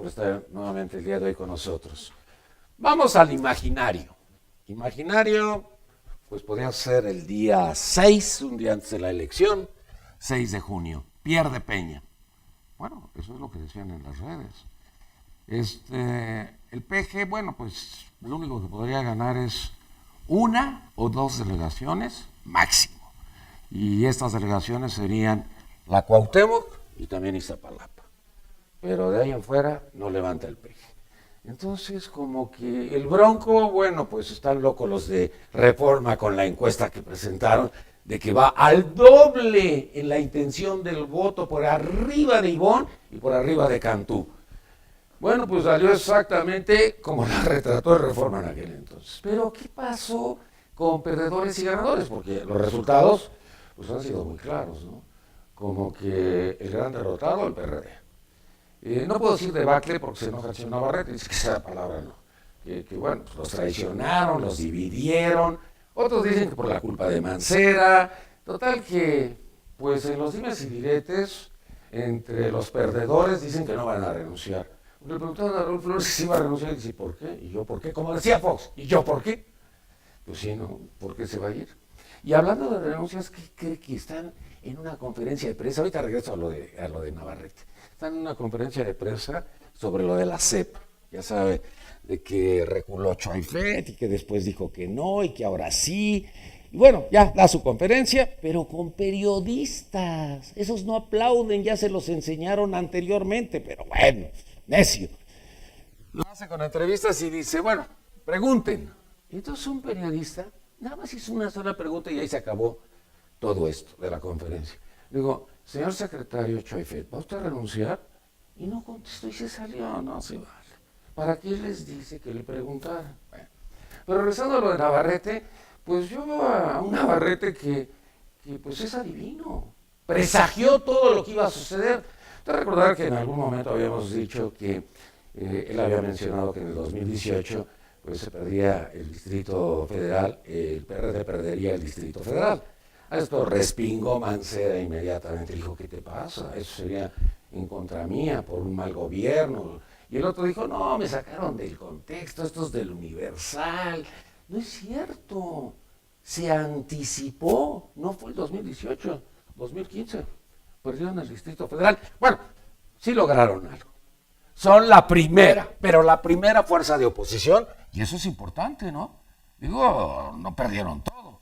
por estar nuevamente el día de hoy con nosotros. Vamos al imaginario. Imaginario, pues podría ser el día 6, un día antes de la elección, 6 de junio. Pierde Peña. Bueno, eso es lo que decían en las redes. El PG, bueno, pues lo único que podría ganar es una o dos delegaciones máximo. Y estas delegaciones serían la Cuauhtémoc y también Iztapalapa. Pero de ahí en fuera no levanta el PG. Entonces, como que el Bronco, bueno, pues están locos los de Reforma con la encuesta que presentaron, de que va al doble en la intención del voto por arriba de Ivonne y por arriba de Cantú. Bueno, pues salió exactamente como la retrató de Reforma en aquel entonces. Pero, ¿qué pasó con perdedores y ganadores? Porque los resultados pues han sido muy claros, ¿no? Como que el gran derrotado, el PRD. No puedo decir debacle porque se enoja el señor Navarrete, dice que esa palabra no. Que bueno, pues los traicionaron, los dividieron, otros dicen que por la culpa de Mancera, total que, pues en los dimes y diretes, entre los perdedores dicen que no van a renunciar. Le preguntaron a Raúl Flores si iba a renunciar y dice, ¿por qué? ¿Y yo por qué? Como decía Fox, ¿y yo por qué? Pues sí, ¿no? ¿Por qué se va a ir? Y hablando de renuncias, ¿qué cree que están en una conferencia de prensa? Ahorita regreso a lo de Navarrete. Están en una conferencia de prensa sobre lo de la CEP. Ya sabe, de que reculó Choifet y que después dijo que no y que ahora sí. Y bueno, ya da su conferencia, pero con periodistas. Esos no aplauden, ya se los enseñaron anteriormente, pero bueno, necio. Lo hace con entrevistas y dice, bueno, pregunten. Y entonces un periodista nada más hizo una sola pregunta y ahí se acabó todo esto de la conferencia. Digo, señor secretario Choifet, ¿va usted a renunciar? Y no contestó y se salió, no se vale. ¿Para qué les dice que le preguntaran? Bueno, pero regresando a lo de Navarrete, pues yo veo a un Navarrete que pues es adivino, presagió todo lo que iba a suceder. Te recordar que en algún momento habíamos dicho que él había mencionado que en el 2018 pues se perdía el Distrito Federal, el PRD perdería el Distrito Federal. A esto respingó Mancera inmediatamente, dijo, ¿qué te pasa? Eso sería en contra mía por un mal gobierno. Y el otro dijo, no, me sacaron del contexto, esto es del Universal. No es cierto, se anticipó, no fue el 2018, 2015, perdieron el Distrito Federal. Bueno, sí lograron algo. Son la primera, pero la primera fuerza de oposición, y eso es importante, ¿no? Digo, no perdieron todo.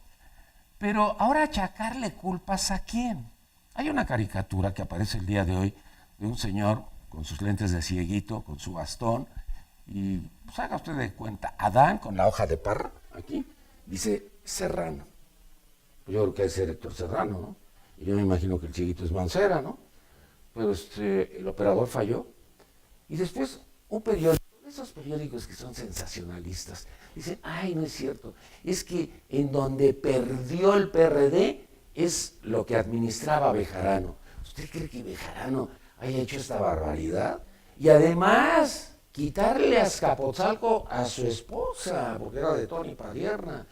Pero ahora achacarle culpas ¿a quién? Hay una caricatura que aparece el día de hoy de un señor con sus lentes de cieguito, con su bastón, y pues haga usted de cuenta, Adán con la hoja de parra, aquí, dice Serrano. Pues yo creo que es el Héctor Serrano, ¿no? Y yo me imagino que el cieguito es Mancera, ¿no? Pero el operador falló. Y después un periódico, esos periódicos que son sensacionalistas, dicen, ay, no es cierto, es que en donde perdió el PRD es lo que administraba Bejarano. ¿Usted cree que Bejarano haya hecho esta barbaridad? Y además, quitarle a Azcapotzalco a su esposa, porque era de Tony Padierna.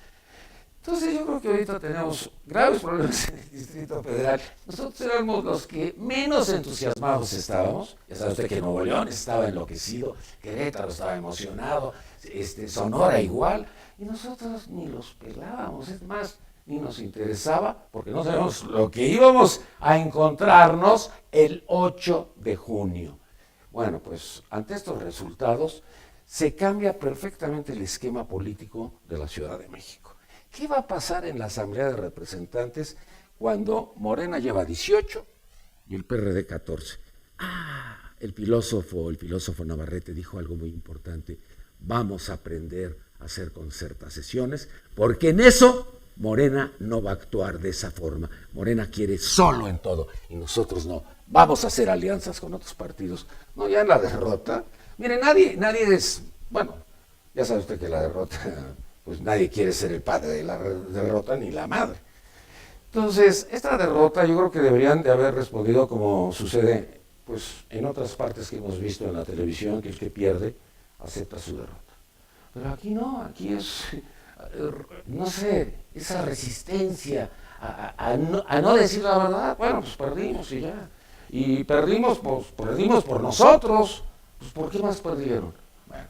Entonces yo creo que ahorita tenemos graves problemas en el Distrito Federal. Nosotros éramos los que menos entusiasmados estábamos. Ya sabe usted que Nuevo León estaba enloquecido, Querétaro estaba emocionado, Sonora igual. Y nosotros ni los pelábamos, es más, ni nos interesaba, porque no sabemos lo que íbamos a encontrarnos el 8 de junio. Bueno, pues ante estos resultados se cambia perfectamente el esquema político de la Ciudad de México. ¿Qué va a pasar en la Asamblea de Representantes cuando Morena lleva 18 y el PRD 14? El filósofo Navarrete dijo algo muy importante. Vamos a aprender a hacer concertaciones, porque en eso Morena no va a actuar de esa forma. Morena quiere solo en todo y nosotros no. Vamos a hacer alianzas con otros partidos. No, ya en la derrota. Mire, nadie es, bueno, ya sabe usted que la derrota, pues nadie quiere ser el padre de la derrota ni la madre. Entonces, esta derrota yo creo que deberían de haber respondido como sucede pues en otras partes que hemos visto en la televisión, que el que pierde acepta su derrota. Pero aquí no, aquí es, no sé, esa resistencia a no decir la verdad. Bueno, pues perdimos y ya. Y perdimos por nosotros, Pues ¿por qué más perdieron? Bueno,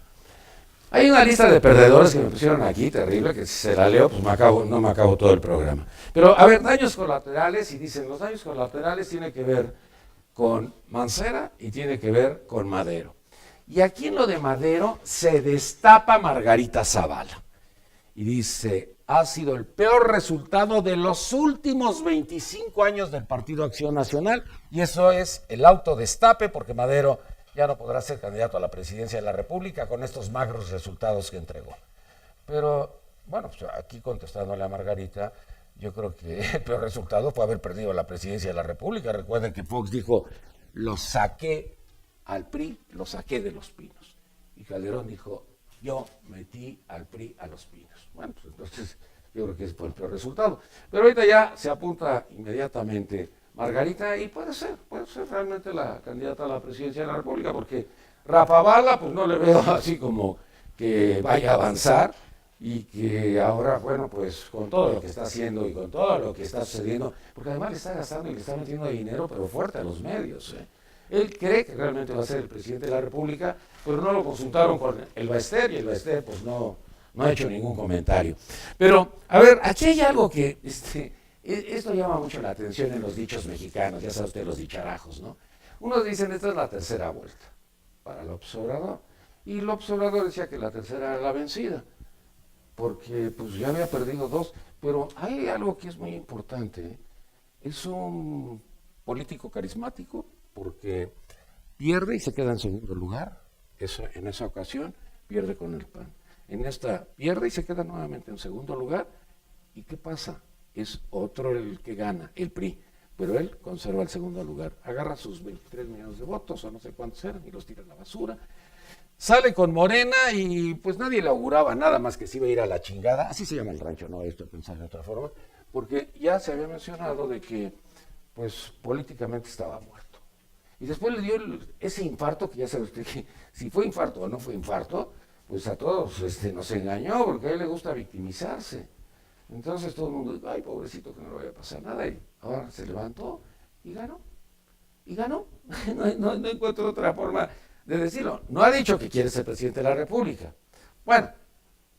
hay una lista de perdedores que me pusieron aquí, terrible, que si se la leo, pues no me acabo todo el programa. Pero, a ver, daños colaterales, y dicen, los daños colaterales tienen que ver con Mancera y tiene que ver con Madero. Y aquí en lo de Madero se destapa Margarita Zavala. Y dice, ha sido el peor resultado de los últimos 25 años del Partido Acción Nacional. Y eso es el autodestape, porque Madero ya no podrá ser candidato a la presidencia de la República con estos magros resultados que entregó. Pero, bueno, pues aquí contestándole a Margarita, yo creo que el peor resultado fue haber perdido la presidencia de la República. Recuerden que Fox dijo, lo saqué al PRI, lo saqué de Los Pinos. Y Calderón dijo, yo metí al PRI a Los Pinos. Bueno, pues entonces yo creo que ese fue el peor resultado. Pero ahorita ya se apunta inmediatamente Margarita, y puede ser realmente la candidata a la presidencia de la República, porque Rafa Bala, pues no le veo así como que vaya a avanzar, y que ahora, bueno, pues con todo lo que está haciendo y con todo lo que está sucediendo, porque además le está gastando y le está metiendo dinero, pero fuerte a los medios. Él cree que realmente va a ser el presidente de la República, pero no lo consultaron con el Baester, y el Baester pues no ha hecho ningún comentario. Pero, a ver, aquí hay algo que... esto llama mucho la atención en los dichos mexicanos, ya sabe usted, los dicharajos, ¿no? Unos dicen, esta es la tercera vuelta para López Obrador, y López Obrador decía que la tercera era la vencida, porque pues ya había perdido dos. Pero hay algo que es muy importante, es un político carismático, porque pierde y se queda en segundo lugar, en esa ocasión pierde con el PAN, en esta pierde y se queda nuevamente en segundo lugar, ¿y qué pasa? Es otro el que gana, el PRI, pero él conserva el segundo lugar, agarra sus 23 millones de votos, o no sé cuántos eran, y los tira a la basura, sale con Morena, y pues nadie le auguraba nada más que se iba a ir a la chingada, así se llama el rancho, no esto pensar de otra forma, porque ya se había mencionado de que pues políticamente estaba muerto. Y después le dio ese infarto, que ya sabe usted que si fue infarto o no fue infarto, pues a todos nos engañó, porque a él le gusta victimizarse. Entonces todo el mundo dijo, ay, pobrecito, que no le vaya a pasar nada. Y ahora se levantó y ganó. Y ganó. No encuentro otra forma de decirlo. No ha dicho que quiere ser presidente de la República. Bueno,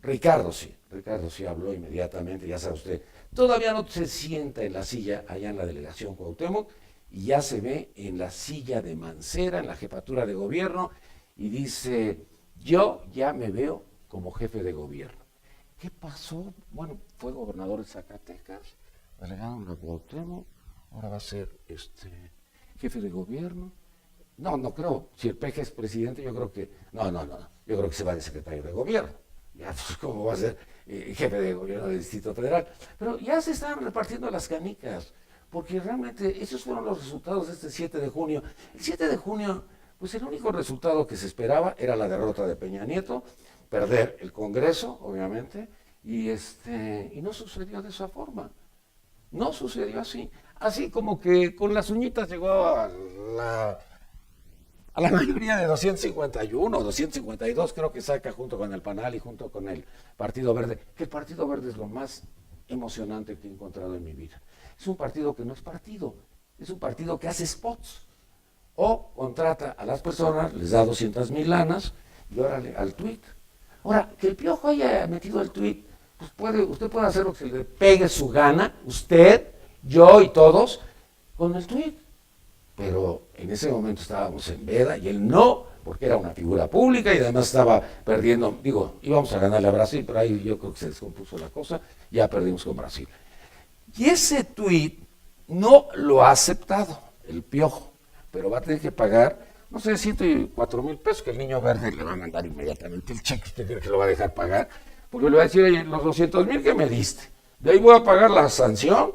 Ricardo sí habló inmediatamente, ya sabe usted. Todavía no se sienta en la silla allá en la delegación Cuauhtémoc, y ya se ve en la silla de Mancera, en la jefatura de gobierno, y dice, yo ya me veo como jefe de gobierno. ¿Qué pasó? Bueno, fue gobernador de Zacatecas, delegaron a Cuauhtémoc, ahora va a ser jefe de gobierno. No creo, si el PG es presidente, yo creo que, no, yo creo que se va de secretario de gobierno. Ya, pues, ¿cómo va a ser jefe de gobierno del Distrito Federal? Pero ya se están repartiendo las canicas, porque realmente esos fueron los resultados de este 7 de junio. El 7 de junio, pues el único resultado que se esperaba era la derrota de Peña Nieto, perder el Congreso, obviamente, y no sucedió de esa forma. No sucedió así. Así como que con las uñitas llegó a la mayoría de 251, 252, creo que saca, junto con el PANAL y junto con el Partido Verde, que el Partido Verde es lo más emocionante que he encontrado en mi vida. Es un partido que no es partido, es un partido que hace spots, o contrata a las personas, les da 200,000 lanas, y órale, al tuit. Ahora, que el Piojo haya metido el tuit, pues usted puede hacer lo que se le pegue su gana, usted, yo y todos, con el tuit. Pero en ese momento estábamos en veda, y él no, porque era una figura pública, y además estaba perdiendo, íbamos a ganarle a Brasil, pero ahí yo creo que se descompuso la cosa, ya perdimos con Brasil. Y ese tuit no lo ha aceptado el Piojo, pero va a tener que pagar, no sé, 104,000 pesos, que el Niño Verde le va a mandar inmediatamente el cheque. ¿Usted cree que lo va a dejar pagar? Porque le va a decir, oye, los 200,000 que me diste, de ahí voy a pagar la sanción.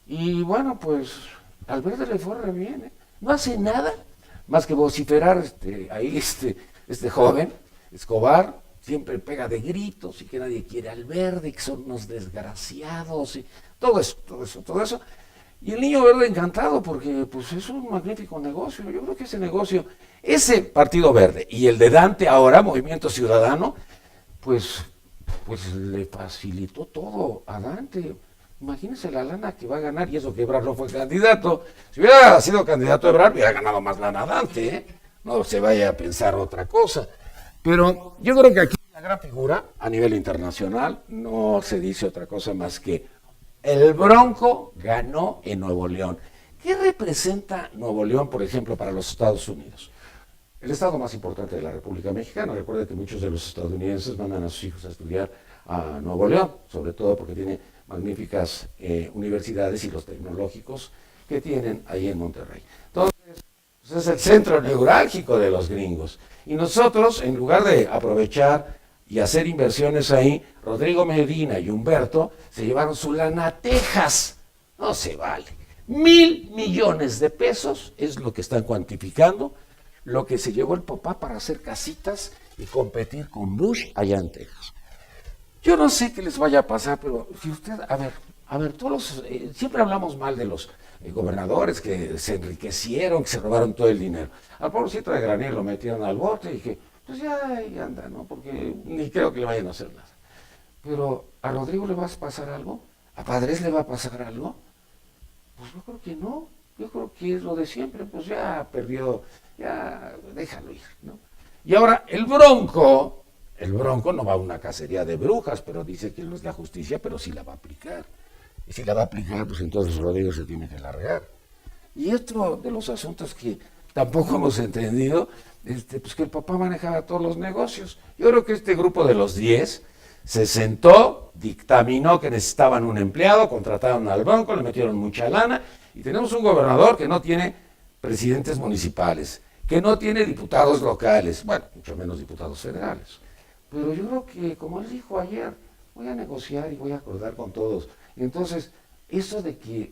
Y bueno, pues al Verde le fue re bien, ¿eh? No hace nada más que vociferar ahí este joven, Escobar, siempre pega de gritos, y que nadie quiere al Verde, que son unos desgraciados, y todo eso. Y el Niño Verde encantado, porque pues es un magnífico negocio. Yo creo que ese negocio, ese Partido Verde y el de Dante ahora, Movimiento Ciudadano, pues le facilitó todo a Dante. Imagínense la lana que va a ganar, y eso que Ebrard no fue candidato. Si hubiera sido candidato Ebrard, hubiera ganado más lana Dante, ¿eh? no se vaya a pensar otra cosa. Pero yo creo que aquí la gran figura a nivel internacional no se dice otra cosa más que el Bronco ganó en Nuevo León. ¿Qué representa Nuevo León, por ejemplo, para los Estados Unidos? El estado más importante de la República Mexicana. Recuerden que muchos de los estadounidenses mandan a sus hijos a estudiar a Nuevo León, sobre todo porque tiene magníficas universidades y los tecnológicos que tienen ahí en Monterrey. Entonces, pues es el centro neurálgico de los gringos. Y nosotros, en lugar de aprovechar y hacer inversiones ahí, Rodrigo Medina y Humberto se llevaron su lana a Texas. No se vale. 1,000 millones de pesos es lo que están cuantificando, lo que se llevó el papá para hacer casitas y competir con Bush allá en Texas. Yo no sé qué les vaya a pasar, pero si usted, a ver, todos siempre hablamos mal de los gobernadores que se enriquecieron, que se robaron todo el dinero. Al pobrecito de Granier lo metieron al bote y dije, pues ya ahí anda, ¿no? Porque ni creo que le vayan a hacer nada. Pero ¿a Rodrigo le va a pasar algo? ¿A Padres le va a pasar algo? Pues yo creo que no. Yo creo que es lo de siempre, pues ya perdió, ya déjalo ir, ¿no? Y ahora el Bronco no va a una cacería de brujas, pero dice que no es la justicia, pero sí la va a aplicar. Y si la va a aplicar, pues entonces Rodrigo se tiene que largar. Y otro de los asuntos que tampoco hemos entendido, pues que el papá manejaba todos los negocios. Yo creo que este grupo de los 10 se sentó, dictaminó que necesitaban un empleado, contrataron al Bronco, le metieron mucha lana, y tenemos un gobernador que no tiene presidentes municipales, que no tiene diputados locales, bueno, mucho menos diputados federales. Pero yo creo que, como él dijo ayer, voy a negociar y voy a acordar con todos. Entonces, eso de que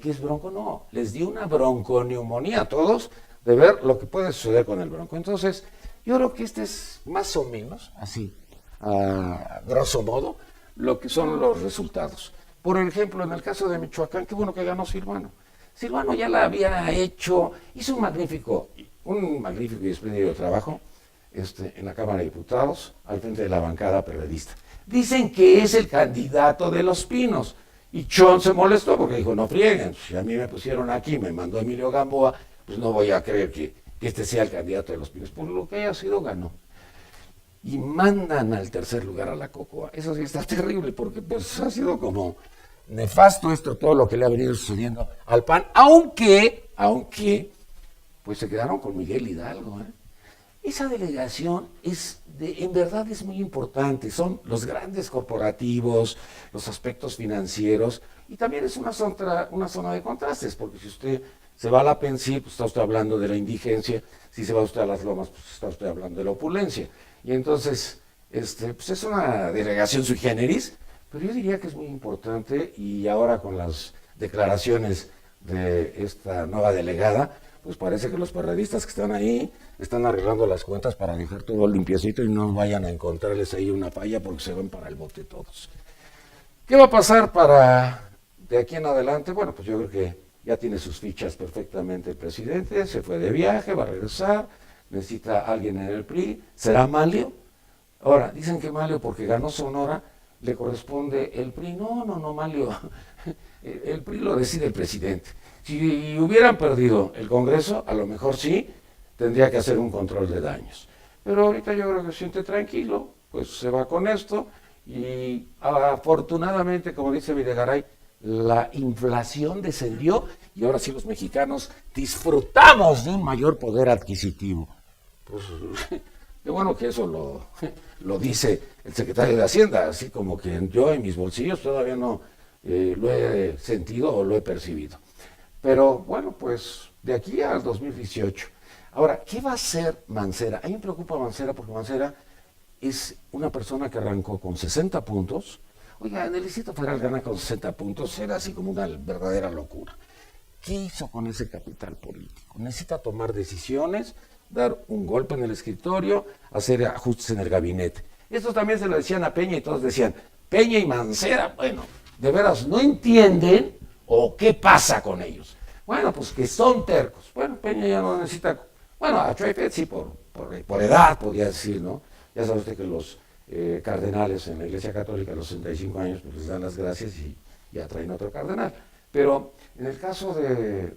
que es Bronco, no, les dio una bronconeumonía a todos de ver lo que puede suceder con el Bronco. Entonces, yo creo que este es más o menos, así, a grosso modo, lo que son los resultados. Por ejemplo, en el caso de Michoacán, qué bueno que ganó Silvano. Silvano ya la había hecho, hizo un magnífico y espléndido trabajo en la Cámara de Diputados, al frente de la bancada periodista. Dicen que es el candidato de Los Pinos. Y Chon se molestó porque dijo, no frieguen, si a mí me pusieron aquí, me mandó Emilio Gamboa, pues no voy a creer que este sea el candidato de Los Pinos. Por lo que haya sido, ganó. Y mandan al tercer lugar a la Cocoa. Eso sí está terrible, porque pues ha sido como nefasto todo lo que le ha venido sucediendo al PAN, aunque, pues se quedaron con Miguel Hidalgo, ¿eh? Esa delegación en verdad es muy importante, son los grandes corporativos, los aspectos financieros, y también es una zona de contrastes, porque si usted se va a la Pensil, pues está usted hablando de la indigencia, si se va usted a las Lomas, pues está usted hablando de la opulencia. Y entonces, pues es una delegación sui generis, pero yo diría que es muy importante, y ahora con las declaraciones de esta nueva delegada, pues parece que los periodistas que están ahí están arreglando las cuentas para dejar todo limpiecito y no vayan a encontrarles ahí una falla porque se van para el bote todos. ¿Qué va a pasar de aquí en adelante? Bueno, pues yo creo que ya tiene sus fichas perfectamente el presidente, se fue de viaje, va a regresar, necesita a alguien en el PRI, ¿será Malio? Ahora, dicen que Malio porque ganó Sonora le corresponde el PRI. No, Malio, el PRI lo decide el presidente. Si hubieran perdido el Congreso, a lo mejor sí, tendría que hacer un control de daños. Pero ahorita yo creo que se siente tranquilo, pues se va con esto y afortunadamente, como dice Videgaray, la inflación descendió y ahora sí los mexicanos disfrutamos de un mayor poder adquisitivo. Pues qué bueno que eso lo dice el secretario de Hacienda, así como que yo en mis bolsillos todavía no lo he sentido o lo he percibido. Pero bueno, pues de aquí al 2018. Ahora, ¿qué va a hacer Mancera? A mí me preocupa Mancera porque Mancera es una persona que arrancó con 60 puntos. Oiga, en el Distrito Federal ganar con 60 puntos era así como una verdadera locura. ¿Qué hizo con ese capital político? Necesita tomar decisiones, dar un golpe en el escritorio, hacer ajustes en el gabinete. Esto también se lo decían a Peña y todos decían, Peña y Mancera, bueno, de veras no entienden o qué pasa con ellos. Bueno, pues que son tercos. Bueno, Peña ya no necesita, bueno, a Chuepet sí por edad podría decir, ¿no? Ya sabe usted que los cardenales en la Iglesia Católica a los 65 años pues les dan las gracias y ya traen otro cardenal. Pero en el caso de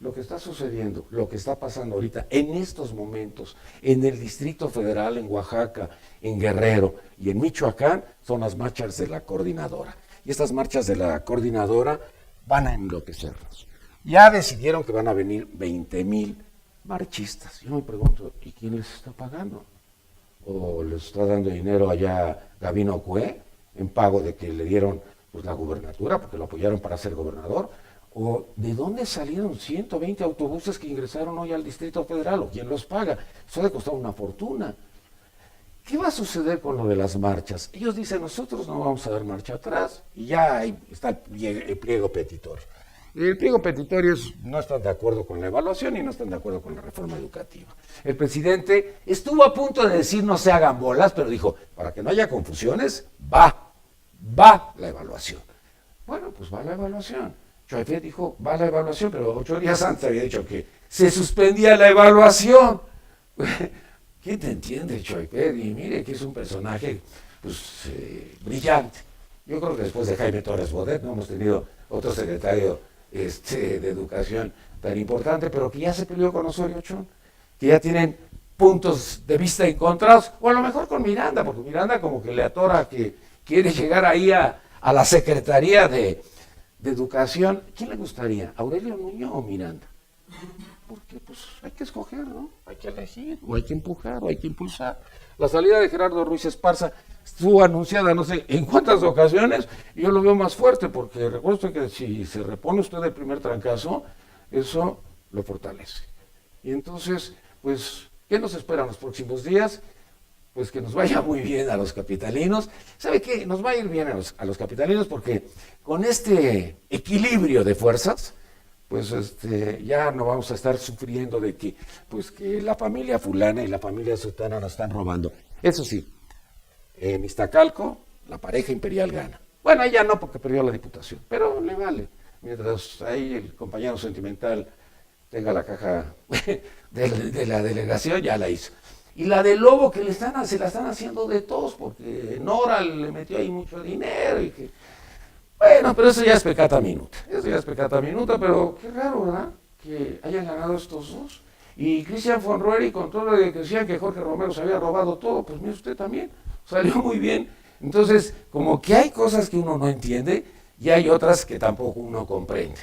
lo que está sucediendo, lo que está pasando ahorita, en estos momentos, en el Distrito Federal, en Oaxaca, en Guerrero y en Michoacán, son las marchas de la coordinadora. Y estas marchas de la coordinadora van a enloquecernos. Ya decidieron que van a venir 20,000 marchistas. Yo me pregunto, ¿y quién les está pagando? ¿O les está dando dinero allá Gabino Cue en pago de que le dieron pues, la gubernatura, porque lo apoyaron para ser gobernador? ¿O de dónde salieron 120 autobuses que ingresaron hoy al Distrito Federal? ¿O quién los paga? Eso ha de costar una fortuna. ¿Qué va a suceder con lo de las marchas? Ellos dicen, nosotros no vamos a dar marcha atrás, y ya está el pliego petitorio. El pliego petitorio no están de acuerdo con la evaluación y no están de acuerdo con la reforma educativa. El presidente estuvo a punto de decir no se hagan bolas, pero dijo, para que no haya confusiones, va la evaluación. Bueno, pues va la evaluación. Choife dijo, va la evaluación, pero 8 días antes había dicho que se suspendía la evaluación. ¿Quién te entiende, Choife? Y mire que es un personaje pues, brillante. Yo creo que después de Jaime Torres Bodet no hemos tenido otro secretario de educación tan importante, pero que ya se peleó con Osorio Chong, que ya tienen puntos de vista encontrados, o a lo mejor con Miranda, porque Miranda como que le atora que quiere llegar ahí a la Secretaría de Educación. ¿Quién le gustaría? ¿Aurelio Nuño o Miranda? Porque pues hay que escoger, ¿no? Hay que elegir, o hay que empujar, o hay que impulsar. La salida de Gerardo Ruiz Esparza estuvo anunciada no sé en cuántas ocasiones, y yo lo veo más fuerte, porque recuerdo que si se repone usted del primer trancazo, eso lo fortalece. Y entonces, pues, ¿qué nos espera en los próximos días? Pues que nos vaya muy bien a los capitalinos. ¿Sabe qué? Nos va a ir bien a los capitalinos porque con este equilibrio de fuerzas, pues ya no vamos a estar sufriendo de que, pues, que la familia fulana y la familia sultana nos están robando. Eso sí, en Iztacalco, la pareja imperial gana. Bueno, ella no porque perdió la diputación, pero le vale. Mientras ahí el compañero sentimental tenga la caja de la delegación, ya la hizo. Y la de Lobo, que se la están haciendo de todos, porque Nora le metió ahí mucho dinero y que... Bueno, pero eso ya es pecata minuta. Eso ya es pecata minuta, pero qué raro, ¿verdad? Que hayan ganado estos dos. Y Cristian Fonrueri, con todo lo que decían que Jorge Romero se había robado todo, pues mire usted también, salió muy bien. Entonces, como que hay cosas que uno no entiende y hay otras que tampoco uno comprende.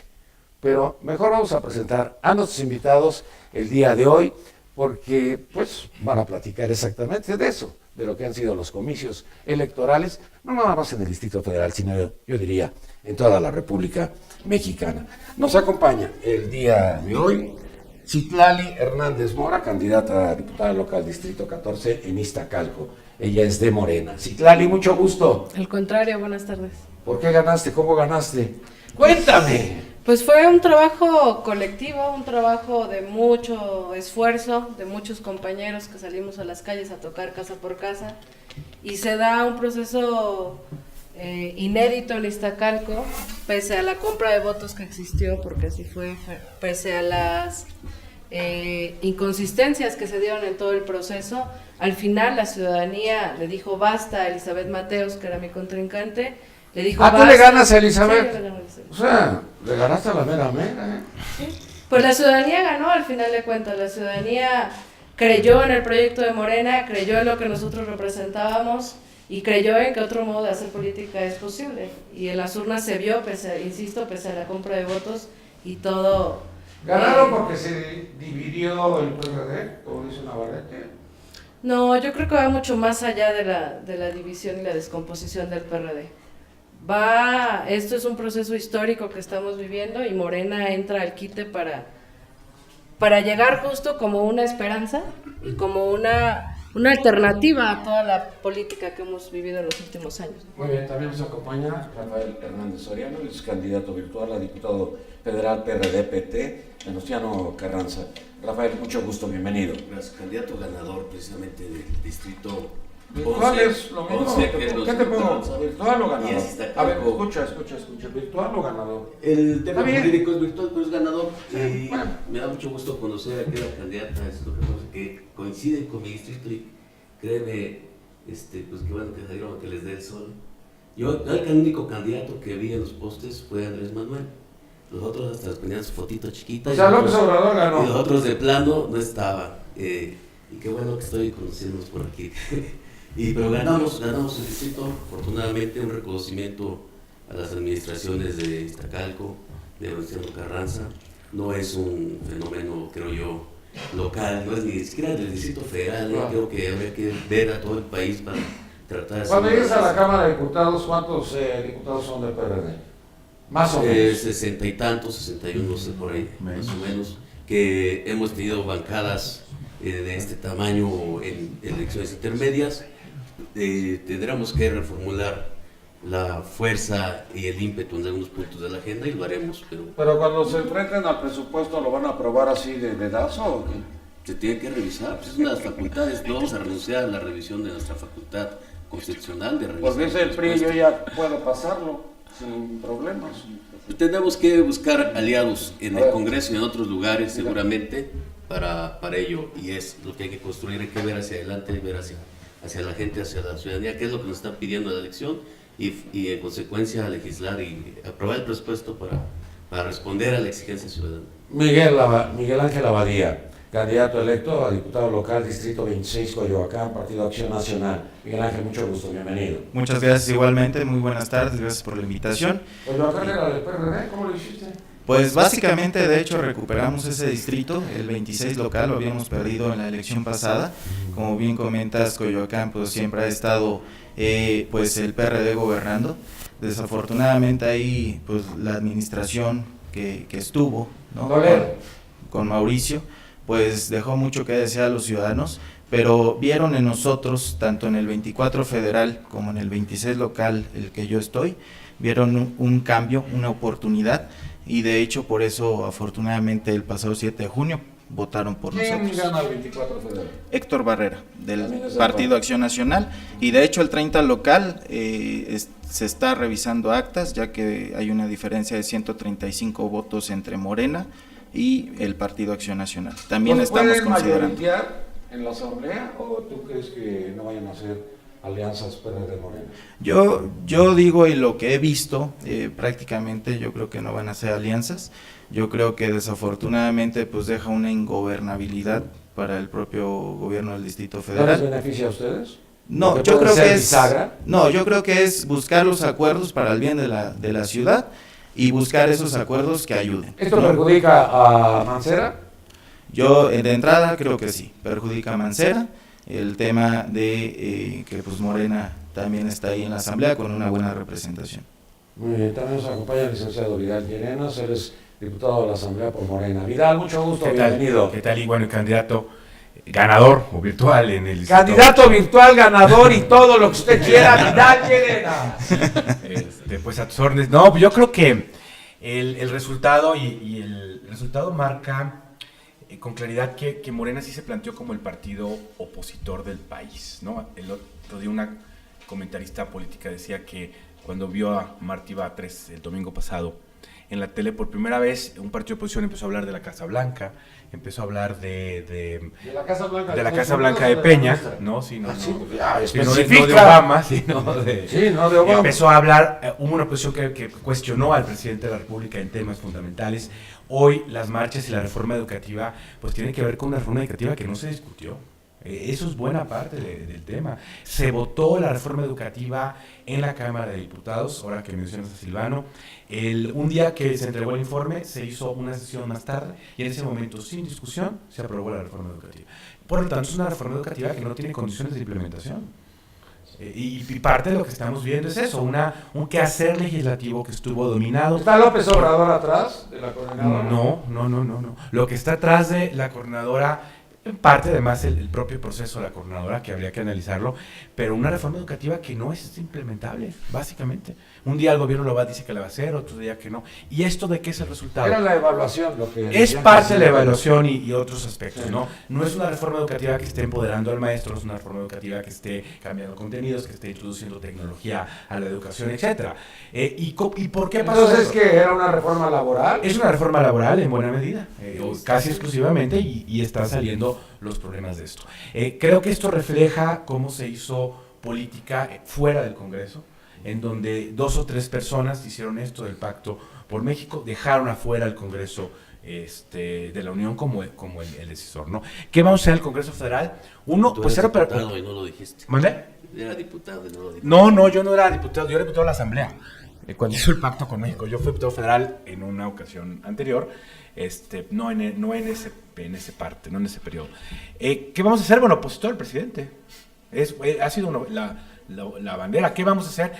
Pero mejor vamos a presentar a nuestros invitados el día de hoy, porque pues van a platicar exactamente de eso, de lo que han sido los comicios electorales, no nada más en el Distrito Federal, sino yo diría en toda la República Mexicana. Nos acompaña el día de hoy Citlali Hernández Mora, candidata a diputada local Distrito 14 en Iztacalco. Ella es de Morena. Citlali, mucho gusto. Al contrario, buenas tardes. ¿Por qué ganaste? ¿Cómo ganaste? Cuéntame. Pues fue un trabajo colectivo, un trabajo de mucho esfuerzo, de muchos compañeros que salimos a las calles a tocar casa por casa, y se da un proceso inédito en Iztacalco, pese a la compra de votos que existió, porque así fue, pese a las inconsistencias que se dieron en todo el proceso. Al final la ciudadanía le dijo basta a Elizabeth Mateos, que era mi contrincante. Le dijo, ¿tú le ganas a Elizabeth? Sí, le gané a Elizabeth. O sea, le ganaste a la mera mera, ¿eh? Sí. Pues la ciudadanía ganó al final de cuentas. La ciudadanía creyó en el proyecto de Morena, creyó en lo que nosotros representábamos y creyó en que otro modo de hacer política es posible. Y en las urnas se vio, pese a la compra de votos y todo. ¿Ganaron porque se dividió el PRD, como dice Navarrete? No, yo creo que va mucho más allá de la división y la descomposición del PRD. Esto es un proceso histórico que estamos viviendo y Morena entra al quite para llegar justo como una esperanza y como una alternativa a toda la política que hemos vivido en los últimos años. Muy bien, también nos acompaña Rafael Hernández Soriano, el candidato virtual a diputado federal PRD-PT, Venustiano Carranza. Rafael, mucho gusto, bienvenido. Gracias, candidato ganador precisamente del distrito. Virtual es lo mismo. ¿Qué te pongo? ¿Virtual o ganador? A ver, escucha. ¿Virtual o ganador? El tema jurídico es virtual, pero es ganador. Sí, bueno. Me da mucho gusto conocer a la candidata, que coincide con mi distrito y créeme, pues que bueno que salieron que les dé el sol. El único candidato que vi en los postes fue Andrés Manuel. Los otros hasta les ponían su fotito chiquita. O sea, López Obrador Y ganó. los otros de plano no estaban. Y qué bueno que estoy conociéndonos por aquí. Pero ganamos el distrito, afortunadamente un reconocimiento a las administraciones de Iztacalco, de Venustiano Carranza. No es un fenómeno, creo yo, local, no es ni siquiera del Distrito Federal. Claro. Creo que habría que ver a todo el país para tratar de hacer. Cuando llegues a la Cámara de Diputados, ¿cuántos diputados son del PRD? Más o menos. 60 y tantos, 61, no sé por ahí, más o menos, que hemos tenido bancadas de este tamaño en elecciones intermedias. Tendremos que reformular la fuerza y el ímpetu en algunos puntos de la agenda y lo haremos, Pero cuando se enfrenten al presupuesto, ¿lo van a aprobar así de dedazo o qué? se tiene que revisar. Pues es una de las facultades, no vamos a renunciar a la revisión de nuestra facultad constitucional de revisar. Porque dice el PRI, yo ya puedo pasarlo sin problemas. Tenemos que buscar aliados en el Congreso y en otros lugares seguramente para ello, y es lo que hay que construir. Hay que ver hacia adelante, ver hacia la gente, hacia la ciudadanía, qué es lo que nos están pidiendo la elección, y en consecuencia legislar y aprobar el presupuesto para responder a la exigencia ciudadana. Miguel Ángel Abadía, candidato electo a diputado local, Distrito 26, Coyoacán, Partido Acción Nacional. Miguel Ángel, mucho gusto, bienvenido. Muchas gracias igualmente, muy buenas tardes, gracias por la invitación. Coyoacán era del PRD, ¿cómo lo hiciste? Pues básicamente, de hecho, recuperamos ese distrito, el 26 local, lo habíamos perdido en la elección pasada. Como bien comentas, Coyoacán pues siempre ha estado pues el PRD gobernando. Desafortunadamente ahí pues la administración que estuvo, ¿no? con Mauricio, pues dejó mucho que desear a los ciudadanos, pero vieron en nosotros, tanto en el 24 federal como en el 26 local, el que yo estoy, vieron un cambio, una oportunidad, y de hecho por eso afortunadamente el pasado 7 de junio votaron por nosotros. ¿Quién gana el 24 federal? Héctor Barrera, del También es del Partido Acción Nacional, y de hecho el 30 local se está revisando actas, ya que hay una diferencia de 135 votos entre Morena y el Partido Acción Nacional. También estamos considerando. mayoritear en la asamblea o tú crees que no vayan a hacer alianzas PRD-Morena? Yo digo, y lo que he visto, prácticamente yo creo que no van a hacer alianzas. Yo creo que desafortunadamente pues deja una ingobernabilidad para el propio gobierno del Distrito ¿No les Federal. beneficia a ustedes? No, yo creo que yo creo que es buscar los acuerdos para el bien de la ciudad y buscar esos acuerdos que ayuden. ¿Esto ¿no? perjudica a Mancera? Yo de entrada creo que sí, perjudica a Mancera, el tema de que pues Morena también está ahí en la asamblea con una buena representación. Muy bien, también nos acompaña el licenciado Vidal Llerenas, él es diputado de la asamblea por Morena. Vidal, mucho gusto, bienvenido. ¿Qué tal? Y bueno, el candidato ganador o virtual en el Candidato virtual, ganador y todo lo que usted quiera, Vidal Llerenas. pues a tus órdenes. No, pues yo creo que el resultado y el resultado marca con claridad que Morena sí se planteó como el partido opositor del país, ¿no? El otro día una comentarista política decía que cuando vio a Martí Batres el domingo pasado en la tele por primera vez, un partido de oposición empezó a hablar de la Casa Blanca, empezó a hablar de la Casa Blanca de la Casa Blanca de Peña, ¿no? Sí, no, no de especifica. Obama, sino de... Sí, no de Obama. Empezó a hablar, hubo una oposición que cuestionó al presidente de la República en temas fundamentales. Hoy las marchas y la reforma educativa pues tienen que ver con una reforma educativa que no se discutió. Eso es buena parte del tema. Se votó la reforma educativa en la Cámara de Diputados, ahora que mencionas a Silvano. Un día que se entregó el informe, se hizo una sesión más tarde y en ese momento, sin discusión, se aprobó la reforma educativa. Por lo tanto, es una reforma educativa que no tiene condiciones de implementación. Y parte de lo que estamos viendo es eso, un quehacer legislativo que estuvo dominado. ¿Está López Obrador atrás de la coordinadora? No. Lo que está atrás de la coordinadora, en parte además el propio proceso de la coordinadora, que habría que analizarlo, pero una reforma educativa que no es implementable, básicamente. Un día el gobierno dice que la va a hacer, otro día que no. ¿Y esto de qué es el resultado? Era la evaluación lo que... Es parte de la evaluación y otros aspectos, sí. No es una reforma educativa que esté empoderando al maestro, no es una reforma educativa que esté cambiando contenidos, que esté introduciendo tecnología a la educación, etcétera. ¿Y por qué pasó Entonces, eso? ¿qué? ¿Era una reforma laboral? Es una reforma laboral en buena medida, casi exclusivamente, y está saliendo los problemas de esto. Creo que esto refleja cómo se hizo política fuera del Congreso, en donde 2 o 3 personas hicieron esto del pacto por México dejaron afuera al Congreso de la Unión como el decisor, ¿no? ¿Qué vamos a hacer en el Congreso Federal? Uno, Tú pues eres era diputado y no lo dijiste. ¿Mande? Era diputado y no lo dijiste. No, yo no era diputado, yo era diputado de la Asamblea. Cuando hizo el pacto con México, yo fui diputado federal en una ocasión anterior, no en ese periodo. ¿Qué vamos a hacer? Bueno, opositor al presidente. Ha sido la bandera. ¿Qué vamos a hacer?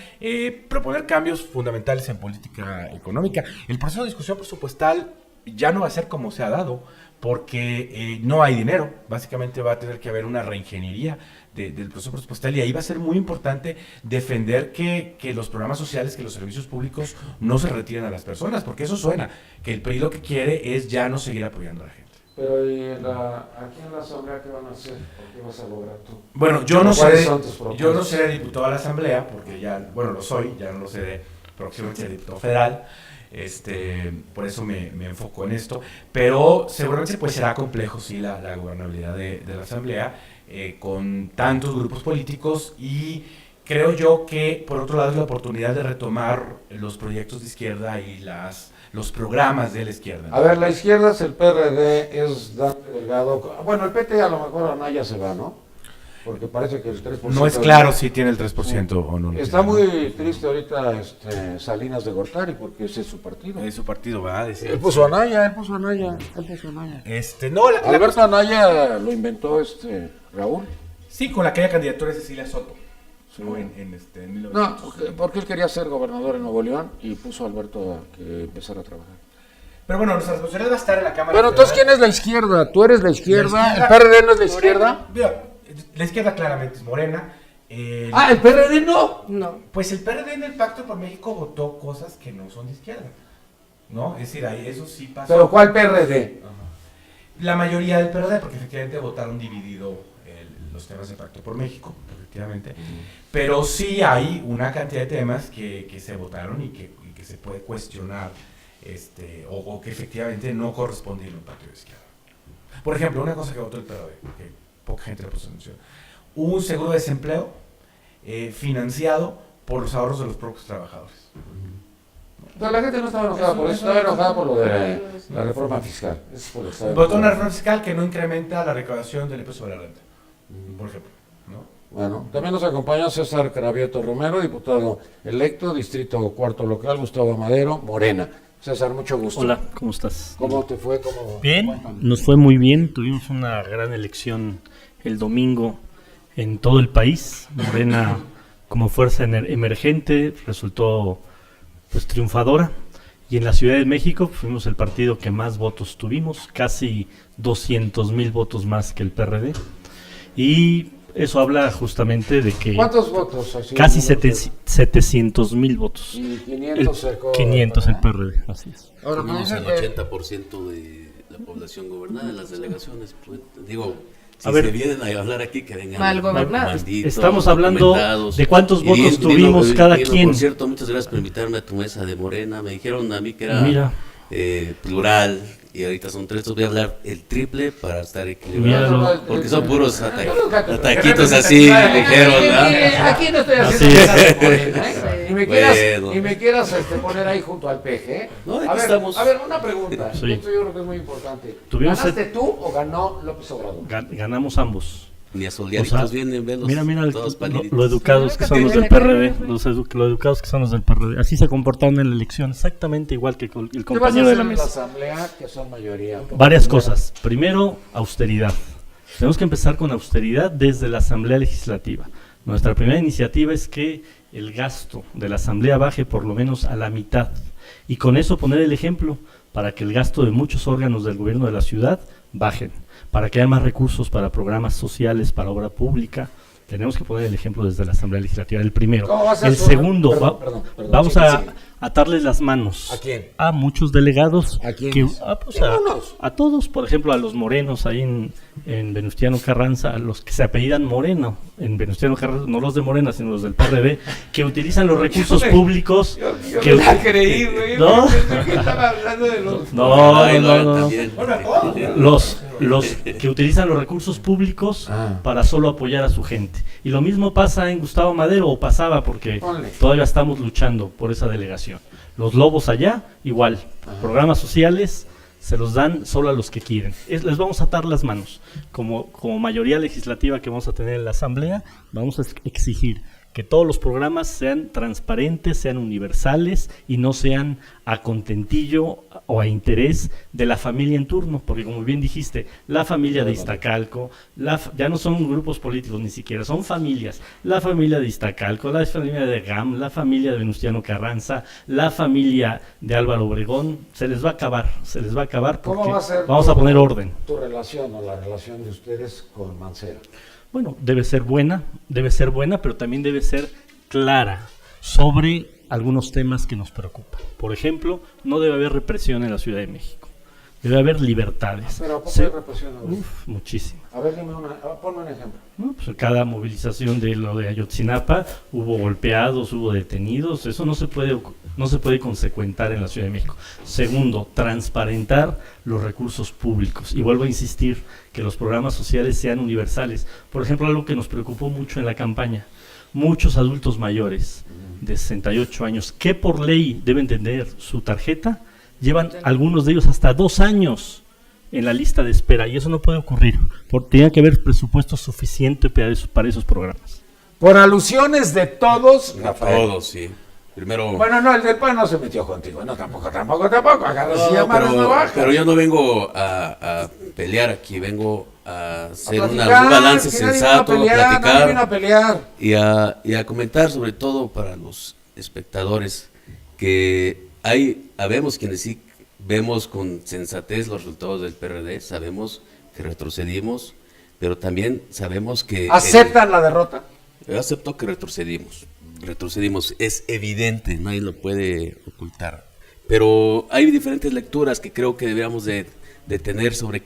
Proponer cambios fundamentales en política económica. El proceso de discusión presupuestal ya no va a ser como se ha dado, porque no hay dinero. Básicamente va a tener que haber una reingeniería del proceso presupuestal, y ahí va a ser muy importante defender que los programas sociales, que los servicios públicos no se retiren a las personas, porque eso suena, que el PRI lo que quiere es ya no seguir apoyando a la gente. Pero ¿y aquí en la Asamblea qué van a hacer? ¿Qué vas a lograr tú? Bueno, ¿Cuáles son tus propuestas? yo no seré diputado a la Asamblea, porque ya, bueno, lo soy, ya no lo seré, próximamente seré diputado federal. Por eso me enfoco en esto, pero seguramente pues será complejo sí la gobernabilidad de la Asamblea con tantos grupos políticos, y creo yo que por otro lado es la oportunidad de retomar los proyectos de izquierda y los programas de la izquierda. A ver, la izquierda es el PRD, es Dante Delgado. Bueno, el PT a lo mejor Anaya se va, ¿no? Porque parece que el 3%... No es claro si tiene el 3% o no. Está muy triste ahorita Salinas de Gortari, porque ese es su partido. Es su partido, ¿verdad? Él puso Anaya. No, Alberto Anaya lo inventó Raúl. Sí, con aquella candidatura de Cecilia Soto. Sí. ¿No? En 1900. No, porque él quería ser gobernador en Nuevo León y puso a Alberto a que empezara a trabajar. Pero bueno, nuestra responsabilidad va a estar en la Cámara. Pero entonces, ¿quién es la izquierda? ¿Tú eres la izquierda? ¿El PRD no es la izquierda? Mira, la izquierda claramente es Morena. ¿El PRD no? No. Pues el PRD en el Pacto por México votó cosas que no son de izquierda, ¿no? Es decir, ahí eso sí pasó. ¿Pero cuál PRD? Ajá. La mayoría del PRD, porque efectivamente votaron dividido los temas del Pacto por México, efectivamente. Pero sí hay una cantidad de temas que se votaron y que se puede cuestionar, o que efectivamente no correspondieron al partido de izquierda. Por ejemplo, una cosa que votó el PRD, que poca gente le puso atención: un seguro de desempleo financiado por los ahorros de los propios trabajadores. Pero la gente no estaba enojada por eso, estaba enojada por lo de la reforma fiscal. Votó una reforma fiscal que no incrementa la recaudación del impuesto sobre la renta, por ejemplo, ¿no? Bueno, también nos acompaña César Cravioto Romero, diputado electo, distrito cuarto local, Gustavo Madero, Morena. César, mucho gusto. Hola, ¿cómo estás? ¿Cómo te fue? Bien, nos fue muy bien, tuvimos una gran elección el domingo en todo el país. Morena, como fuerza emergente, resultó pues triunfadora, y en la Ciudad de México fuimos el partido que más votos tuvimos, casi 200,000 votos más que el PRD, y eso habla justamente de que ¿cuántos votos? Así, casi 700,000 votos. Y 500 500 el PRD, así es. Ahora, me Tuvimos dicen el que 80% de la población gobernada en las delegaciones. Pues, digo, si A ver, se vienen a hablar aquí, que vengan mal gobernados. malditos, Estamos hablando documentados. de cuántos votos bien, tuvimos cada quien. Por cierto, muchas gracias por invitarme a tu mesa de Morena. Me dijeron a mí que era Mira. plural, y ahorita son 3. Voy a hablar el triple para estar equilibrado. Míralo. Porque son puros ataquitos así, ligeros, ¿verdad? Aquí no estoy Así haciendo es. nada, Morena, ¿eh? Bueno. Y me quieras poner ahí junto al peje, ¿eh? No, aquí a ver, estamos. A ver, una pregunta. Sí. Esto yo creo que es muy importante. Tuvimos ¿Ganaste tú o ganó López Obrador? Ganamos ambos. Ni a soleaditos O sea, vienen, velos. Mira, todos lo paliditos. educados que son los del PRD, lo educados que son los del PRD. Así se comportaron en la elección, exactamente igual que el ¿Qué vas a compañero de hacer la en la mesa. asamblea, que son mayoría? Varias cosas. Primero, austeridad. Tenemos que empezar con austeridad desde la Asamblea Legislativa. Nuestra primera iniciativa es que el gasto de la Asamblea baje por lo menos a la mitad, y con eso poner el ejemplo para que el gasto de muchos órganos del gobierno de la ciudad bajen, para que haya más recursos para programas sociales, para obra pública. Tenemos que poner el ejemplo desde la Asamblea Legislativa, el primero. ¿Cómo vas a El hacer? segundo, Perdón, vamos sí, a sí. atarles las manos. ¿A quién? A muchos delegados. ¿A quiénes? Pues Ningunos. a todos, por ejemplo, a los morenos ahí en Venustiano Carranza, a los que se apellidan Moreno en Venustiano Carranza, no los de Morena, sino los del PRD, que utilizan los recursos públicos. Yo que me la creí, güey. ¿No? Pensé que estaba hablando de los... No, Ay, no, no. también. Los los que utilizan los recursos públicos para solo apoyar a su gente. Y lo mismo pasa en Gustavo Madero, o pasaba, porque todavía estamos luchando por esa delegación. Los lobos allá, igual, programas sociales se los dan solo a los que quieren. Les vamos a atar las manos. Como mayoría legislativa que vamos a tener en la Asamblea, vamos a exigir que todos los programas sean transparentes, sean universales y no sean a contentillo o a interés de la familia en turno, porque como bien dijiste, la familia de Iztacalco, ya no son grupos políticos ni siquiera, son familias, la familia de Iztacalco, la familia de GAM, la familia de Venustiano Carranza, la familia de Álvaro Obregón, se les va a acabar porque ¿Cómo va a ser vamos a poner orden. Tu relación o la relación de ustedes con Mancera? Bueno, debe ser buena, pero también debe ser clara sobre algunos temas que nos preocupan. Por ejemplo, no debe haber represión en la Ciudad de México. Debe haber libertades. ¿Pero a poco hay represión? Muchísima. A ver, ponme un ejemplo. No, pues cada movilización de lo de Ayotzinapa hubo golpeados, hubo detenidos. Eso no se puede consecuentar en la Ciudad de México. Segundo, transparentar los recursos públicos. Y vuelvo a insistir, que los programas sociales sean universales. Por ejemplo, algo que nos preocupó mucho en la campaña. Muchos adultos mayores de 68 años que por ley deben tener su tarjeta, llevan algunos de ellos hasta 2 años en la lista de espera, y eso no puede ocurrir. Tiene que haber presupuesto suficiente para esos programas. Por alusiones de todos, Rafael. Todos, sí. Primero... Bueno, no, el del PAN no se metió contigo. No, tampoco. Pero yo no vengo a pelear aquí, vengo a hacer un balance sensato, a platicar y a comentar, sobre todo para los espectadores, que habemos quienes sí vemos con sensatez los resultados del PRD, sabemos que retrocedimos, pero también sabemos que... ¿Aceptan la derrota? Yo acepto que retrocedimos, es evidente, nadie lo puede ocultar, pero hay diferentes lecturas que creo que deberíamos de tener sobre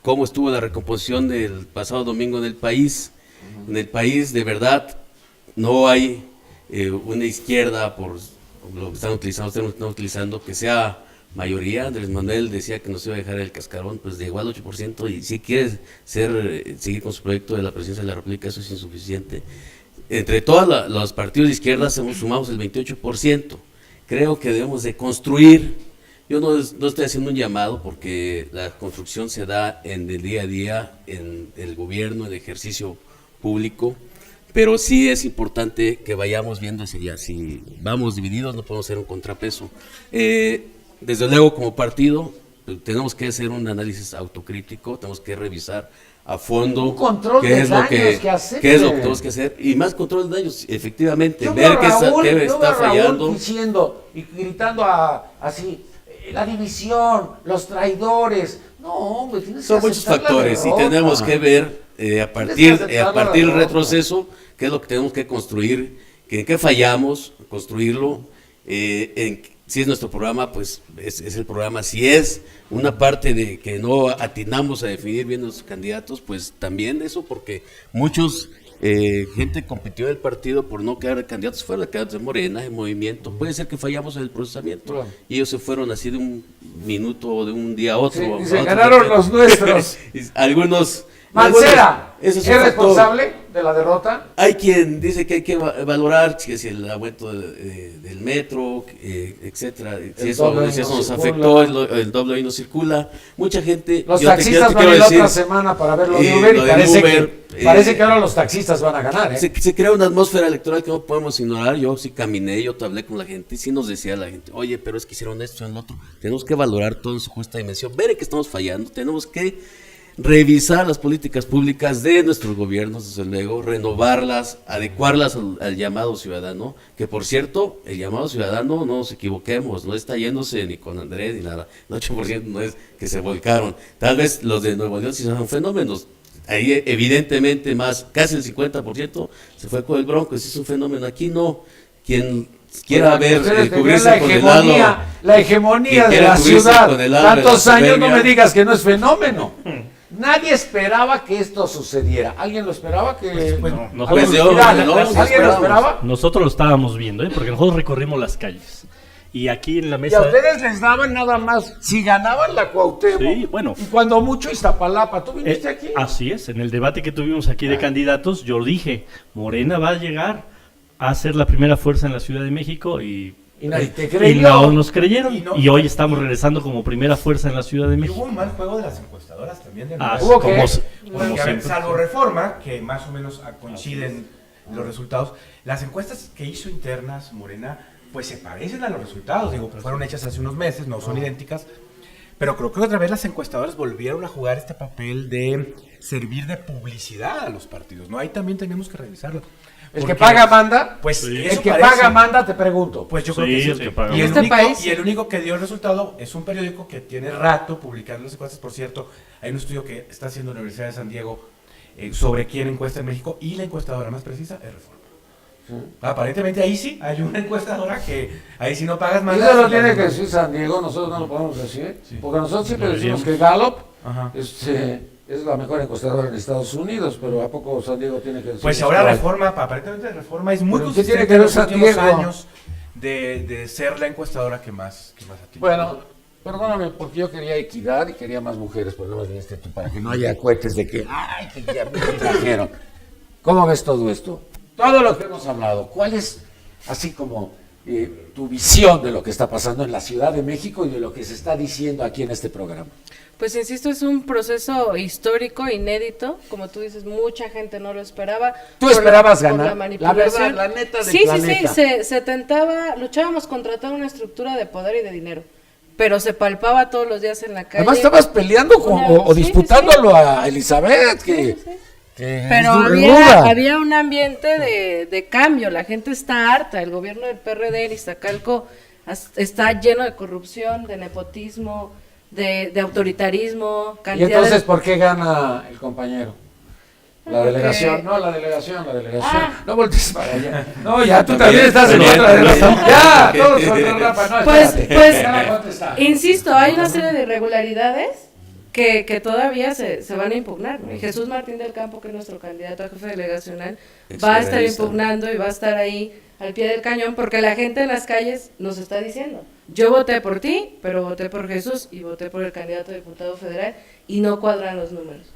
cómo estuvo la recomposición del pasado domingo en el país. En el país, de verdad, no hay una izquierda, por lo que están utilizando, que sea mayoría. Andrés Manuel decía que no se iba a dejar el cascarón, pues llegó al 8%, y si quiere seguir con su proyecto de la presidencia de la República, eso es insuficiente. Entre todos los partidos de izquierda sumamos el 28%. Creo que debemos de construir. Yo no estoy haciendo un llamado, porque la construcción se da en el día a día, en el gobierno, en el ejercicio público, pero sí es importante que vayamos viendo hacia allá. Si vamos divididos, no podemos hacer un contrapeso. Desde luego, como partido, tenemos que hacer un análisis autocrítico, tenemos que revisar a fondo qué es lo que tenemos que hacer, y más control de daños, efectivamente, ver qué está fallando. Diciendo y gritando así, la división, los traidores. No, hombre, son muchos factores, y tenemos que ver a partir del retroceso qué es lo que tenemos que construir, en qué fallamos, construirlo. Si es nuestro programa, pues es el programa. Si es una parte de que no atinamos a definir bien nuestros candidatos, pues también eso, porque gente compitió del partido por no quedar candidatos, fueron candidatos de Morena, de Movimiento. Puede ser que fallamos en el procesamiento, claro, y ellos se fueron así de un minuto o de un día a otro. Sí, y se ganaron los nuestros. Algunos... Mancera, ¿es responsable de la derrota? Hay quien dice que hay que valorar si el aumento del metro, etcétera, si eso nos afectó, el doble hoy no circula. Mucha gente... Los taxistas van a ir la otra semana para ver lo de Uber, y parece que ahora los taxistas van a ganar. Se crea una atmósfera electoral que no podemos ignorar. Yo sí caminé, yo hablé con la gente, y sí nos decía la gente, oye, pero es que hicieron esto y lo otro. Tenemos que valorar todo en su justa dimensión, ver en qué estamos fallando, tenemos que revisar las políticas públicas de nuestros gobiernos, desde luego, renovarlas, adecuarlas al llamado ciudadano, que por cierto, el llamado ciudadano, no nos equivoquemos, no está yéndose ni con Andrés ni nada, el 8% no es que se volcaron, tal vez los de Nuevo León sí son fenómenos, ahí evidentemente casi el 50% se fue con el Bronco, ese es un fenómeno, aquí no, quien quiera cubrirse con el halo, la hegemonía de la ciudad, tantos años, no me digas que no es fenómeno. Nadie esperaba que esto sucediera. ¿Alguien lo esperaba? ¿Alguien lo esperaba? Nosotros lo estábamos viendo, porque nosotros recorrimos las calles Y aquí en la Y mesa... a ustedes les daban nada más, si ganaban la Cuauhtémoc, Sí, bueno. y cuando mucho Iztapalapa, ¿tú viniste aquí? Así es, en el debate que tuvimos aquí de candidatos, yo dije, Morena va a llegar a ser la primera fuerza en la Ciudad de México y nadie te y creyó. no nos creyeron. Y no. Y hoy estamos regresando como primera fuerza en la Ciudad de Y hubo México. un mal juego de las encuestadoras también. De Ah, ¿Hubo qué? como Porque, a ver, siempre. salvo Reforma, que más o menos coinciden los resultados, las encuestas que hizo internas Morena, pues se parecen a los resultados. Digo, fueron hechas hace unos meses, no son idénticas. Pero creo que otra vez las encuestadoras volvieron a jugar este papel de servir de publicidad a los partidos, ¿no? Ahí también tenemos que revisarlo. ¿El Porque, que paga manda? Pues Sí. El eso que parece. paga manda, te pregunto. Pues yo creo Sí, que sí. el que paga Y el, manda. único, Este país- y el único que dio el resultado es un periódico que tiene rato publicando las encuestas. Por cierto, hay un estudio que está haciendo la Universidad de San Diego sobre quién encuesta en México, y la encuestadora más precisa es Reforma. Aparentemente ahí sí hay una encuestadora que ahí sí no pagas más. Y eso lo tiene que decir San Diego, nosotros no lo podemos decir, porque nosotros siempre decimos que Gallup Ajá. es la mejor encuestadora en Estados Unidos, pero ¿a poco San Diego tiene que decir? Pues eso? ahora Reforma, aparentemente Reforma es muy ¿Pero qué consistente tiene que en ver los San últimos Diego? años de ser la encuestadora que más atiende. Bueno, perdóname, porque yo quería equidad y quería más mujeres, pero no me viniste tú para que no haya cohetes de que, ay, que ya me trajeron. ¿Cómo ves todo esto? Todo lo que hemos hablado, ¿cuál es, así como, tu visión de lo que está pasando en la Ciudad de México y de lo que se está diciendo aquí en este programa? Pues insisto, es un proceso histórico, inédito, como tú dices, mucha gente no lo esperaba. ¿Tú Por esperabas por ganar? La manipulación. verdad, la neta del Sí, planeta. se tentaba, luchábamos contra toda una estructura de poder y de dinero, pero se palpaba todos los días en la calle. Además estabas peleando con, o Sí, disputándolo sí. a Elizabeth, que, Sí, sí. que Pero es ruda. había un ambiente de cambio, la gente está harta, el gobierno del PRD en Iztacalco está lleno de corrupción, de nepotismo, de autoritarismo, ¿Y cantidad entonces de... por qué gana el compañero? La Porque- delegación, no, la delegación. Ah. No voltees para allá. No, ya tú también estás en otra delegación. Ya, todos contra Rafa, no, Pues, espérate. Ya va a contestar. insisto, hay una serie de irregularidades que todavía se van a impugnar. Y Jesús Martín del Campo, que es nuestro candidato a jefe delegacional, va a estar Exfederalista. impugnando y va a estar ahí al pie del cañón, porque la gente en las calles nos está diciendo, yo voté por ti, pero voté por Jesús y voté por el candidato a diputado federal y no cuadran los números.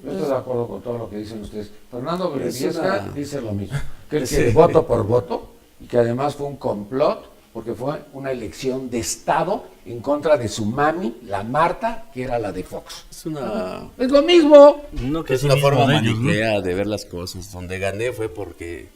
Yo estoy de acuerdo con todo lo que dicen ustedes. Fernando Es Briviesca una- dice lo mismo. Que él Sí. quiere voto por voto y que además fue un complot porque fue una elección de Estado en contra de su mami, la Marta, que era la de Fox. Es una, Es lo mismo. No, que es sí una mismo forma de ellos, ¿no? maniquea de ver las cosas. Donde gané fue porque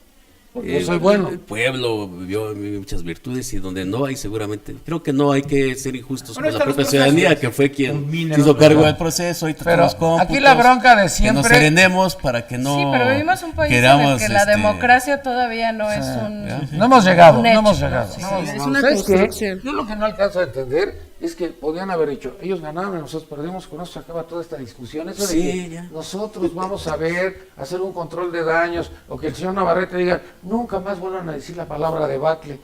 Porque soy bueno. el pueblo vio en mí muchas virtudes, y donde no hay, seguramente. Creo que no hay que ser injustos Bueno, con la están los propia ciudadanía, procesos. que fue quien Un se mínimo, hizo cargo ¿verdad? del proceso y Pero tratamos cómputos, aquí la bronca de que nos siempre. serenemos para que no Sí, pero vivimos un país en el queramos, que la democracia todavía no es No hemos llegado, un no hecho, hemos ¿no? llegado. Sí, no sí, hemos es llegado. una ¿Sabes qué? construcción. Yo lo que no alcanzo a entender es que podían haber dicho, ellos ganaron y nosotros perdimos, con eso se acaba toda esta discusión. Eso de Sí, que ya. nosotros vamos a ver, hacer un control de daños, o que el señor Navarrete diga, nunca más vuelvan a decir la palabra debacle.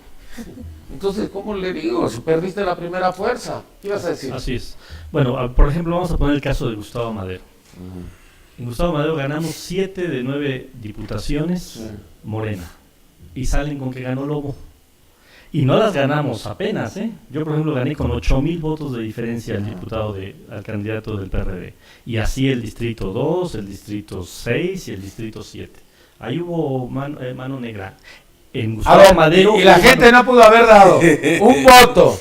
Entonces, ¿cómo le digo? Si perdiste la primera fuerza, ¿qué ibas a decir? Así es. Bueno, por ejemplo, vamos a poner el caso de Gustavo Madero. En Gustavo Madero ganamos 7 de 9 diputaciones Morena. Y salen con que ganó Lobo. Y no las ganamos apenas, ¿eh? Yo, por ejemplo, gané con 8,000 votos de diferencia al candidato del PRD. Y así el distrito 2, el distrito 6 y el distrito 7. Ahí hubo mano negra. En A Gustavo ver, Madero... y la gente no pudo haber dado un voto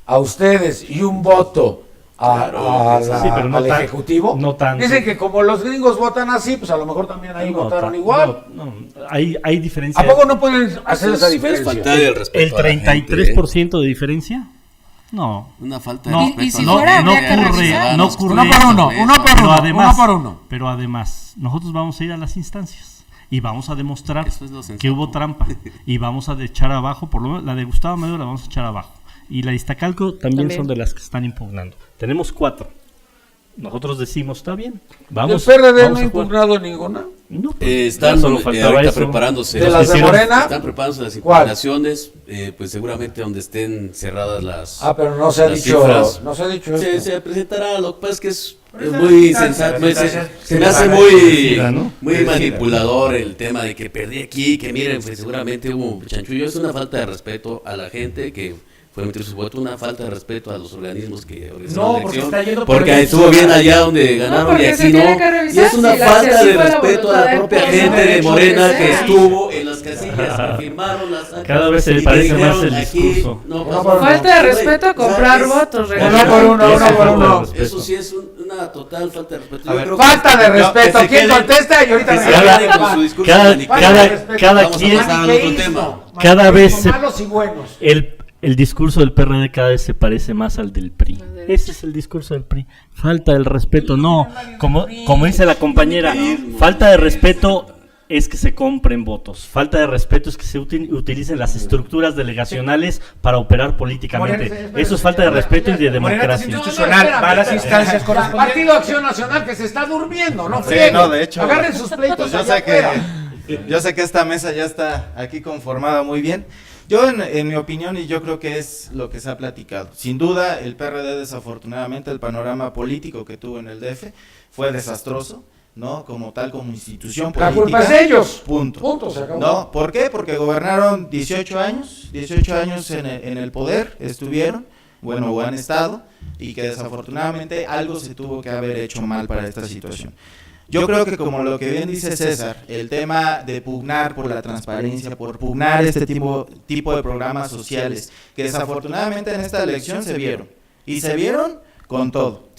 a ustedes y un voto Sí, pero no al tan- Ejecutivo. no tanto. Dicen que como los gringos votan así, pues a lo mejor también ahí No, votaron ta- igual. no, hay diferencia. ¿A poco no pueden hacer esa Es diferencia? faltar el respeto ¿El a la gente, 33% de diferencia? No. Una falta de No, respeto. y si a la fuera, gente, habría que a los revisar. ciudadanos, No ocurre. Uno por uno, uno por Pero uno, además, uno por uno. Pero además, nosotros vamos a ir a las instancias y vamos a demostrar Eso es lo sensato. que hubo trampa y vamos a echar abajo, por lo menos la de Gustavo Madero la vamos a echar abajo. Y la de Iztacalco también son de las que están impugnando. Tenemos 4. Nosotros decimos, está bien. ¿El Vamos, PRD vamos no ha a jugar. impugnado ninguna? No, Están ya solo faltaba ahorita eso. preparándose. ¿De las de hicieron- Morena? Están preparándose las ¿Cuál? impugnaciones, pues seguramente donde estén cerradas las. Ah, pero no se ha las dicho, cifras. no se ha dicho Se, esto. se presentará, lo que pasa es que es Pero esa muy instancia, sensato, las instancias se me hace van a muy, decir, ¿no? muy Decida. manipulador el tema de que perdí aquí, que miren, pues seguramente hubo un chanchullo. Es una falta de respeto a la gente que fue emitir su voto, una falta de respeto a los organismos que organizaron No, la porque elección, está yendo por porque el estuvo bien allá donde ganaron y porque se aquí tiene no, que y revisar es una si falta así de fue la respeto a voluntad la del propia pueblo, gente de derecho Morena que que sea. estuvo en las casillas, que firmaron las actas. Cada vez se y que parece más dijeron, el aquí discurso. no Uno pasó por nada. Falta de respeto a O sea, comprar es- votos, Uno por uno, Eso uno por es uno. respeto. Eso sí es una total falta de respeto. A Yo ver, creo que Falta de no, que respeto. se ¿Quién queden- contesta? Y ahorita que se regresamos. queden con su discurso Cada- maniqueo. cada Vamos a quien- pasar al otro tema. Cada vez se- Malos y buenos. El discurso del PRD cada vez se parece más al del PRI. Ese es el discurso del PRI. Falta el respeto, no. Como dice la compañera, falta de respeto es que se compren votos. Falta de respeto es que se utilicen las estructuras delegacionales para operar políticamente. Eso es falta de respeto y de Morena es democracia. institucional, va a las instancias correspondientes. Partido Acción Nacional que se está durmiendo, ¿no? Sí, frieguen. no, de hecho. Agarren sus pleitos Pues yo allá sé afuera. yo sé que esta mesa ya está aquí conformada muy bien. Yo en mi opinión, y yo creo que es lo que se ha platicado, sin duda el PRD desafortunadamente el panorama político que tuvo en el DF fue desastroso, ¿no? Como tal, como institución La política. culpa es de ellos. Punto. Punto, se acabó. ¿No? ¿Por qué? Porque gobernaron 18 años en el poder, estuvieron, bueno, o han estado, y que desafortunadamente algo se tuvo que haber hecho mal para esta situación. Yo creo que como lo que bien dice César, el tema de pugnar por la transparencia, por pugnar este tipo de programas sociales, que desafortunadamente en esta elección se vieron, y se vieron con todo.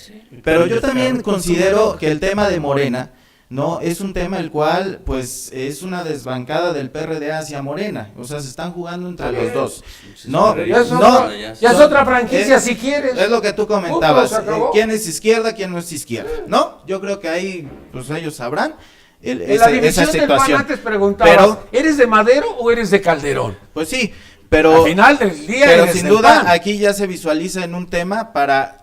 Pero yo también considero que el tema de Morena, no, es un tema el cual, pues, es una desbancada del PRD hacia Morena, o sea, se están jugando entre los dos. No, Ya es, no, otra, ya es otra franquicia si quieres. es lo que tú comentabas, Punto, se acabó. quién es izquierda, quién no es izquierda, ¿no? Yo creo que ahí, pues ellos sabrán En la esa división del PAN situación. antes preguntabas, Pero- ¿eres de Madero o eres de Calderón? Pues sí, pero... Al final del día Pero eres sin del duda PAN. aquí ya se visualiza en un tema para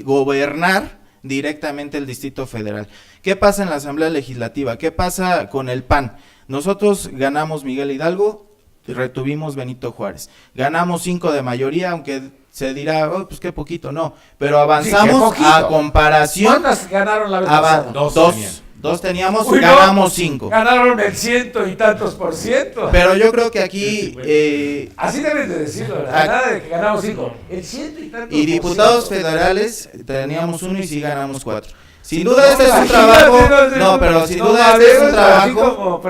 gobernar directamente el Distrito Federal. ¿Qué pasa en la Asamblea Legislativa? ¿Qué pasa con el PAN? Nosotros ganamos Miguel Hidalgo, retuvimos Benito Juárez. Ganamos 5 de mayoría, aunque se dirá, oh, pues qué poquito, no. Pero avanzamos Sí, qué poquito. a comparación. ¿Cuántas ganaron la vez pasada? Dos teníamos, Uy, no. ganamos 5. Ganaron el 100 y tantos %. Pero yo creo que aquí Así deben de decirlo, ¿verdad? Ah. Nada de que ganamos 5. El 100 y tantos y diputados por ciento. federales teníamos 1 y sí ganamos 4. Sin duda este es un trabajo, no, pero sin duda este es un trabajo,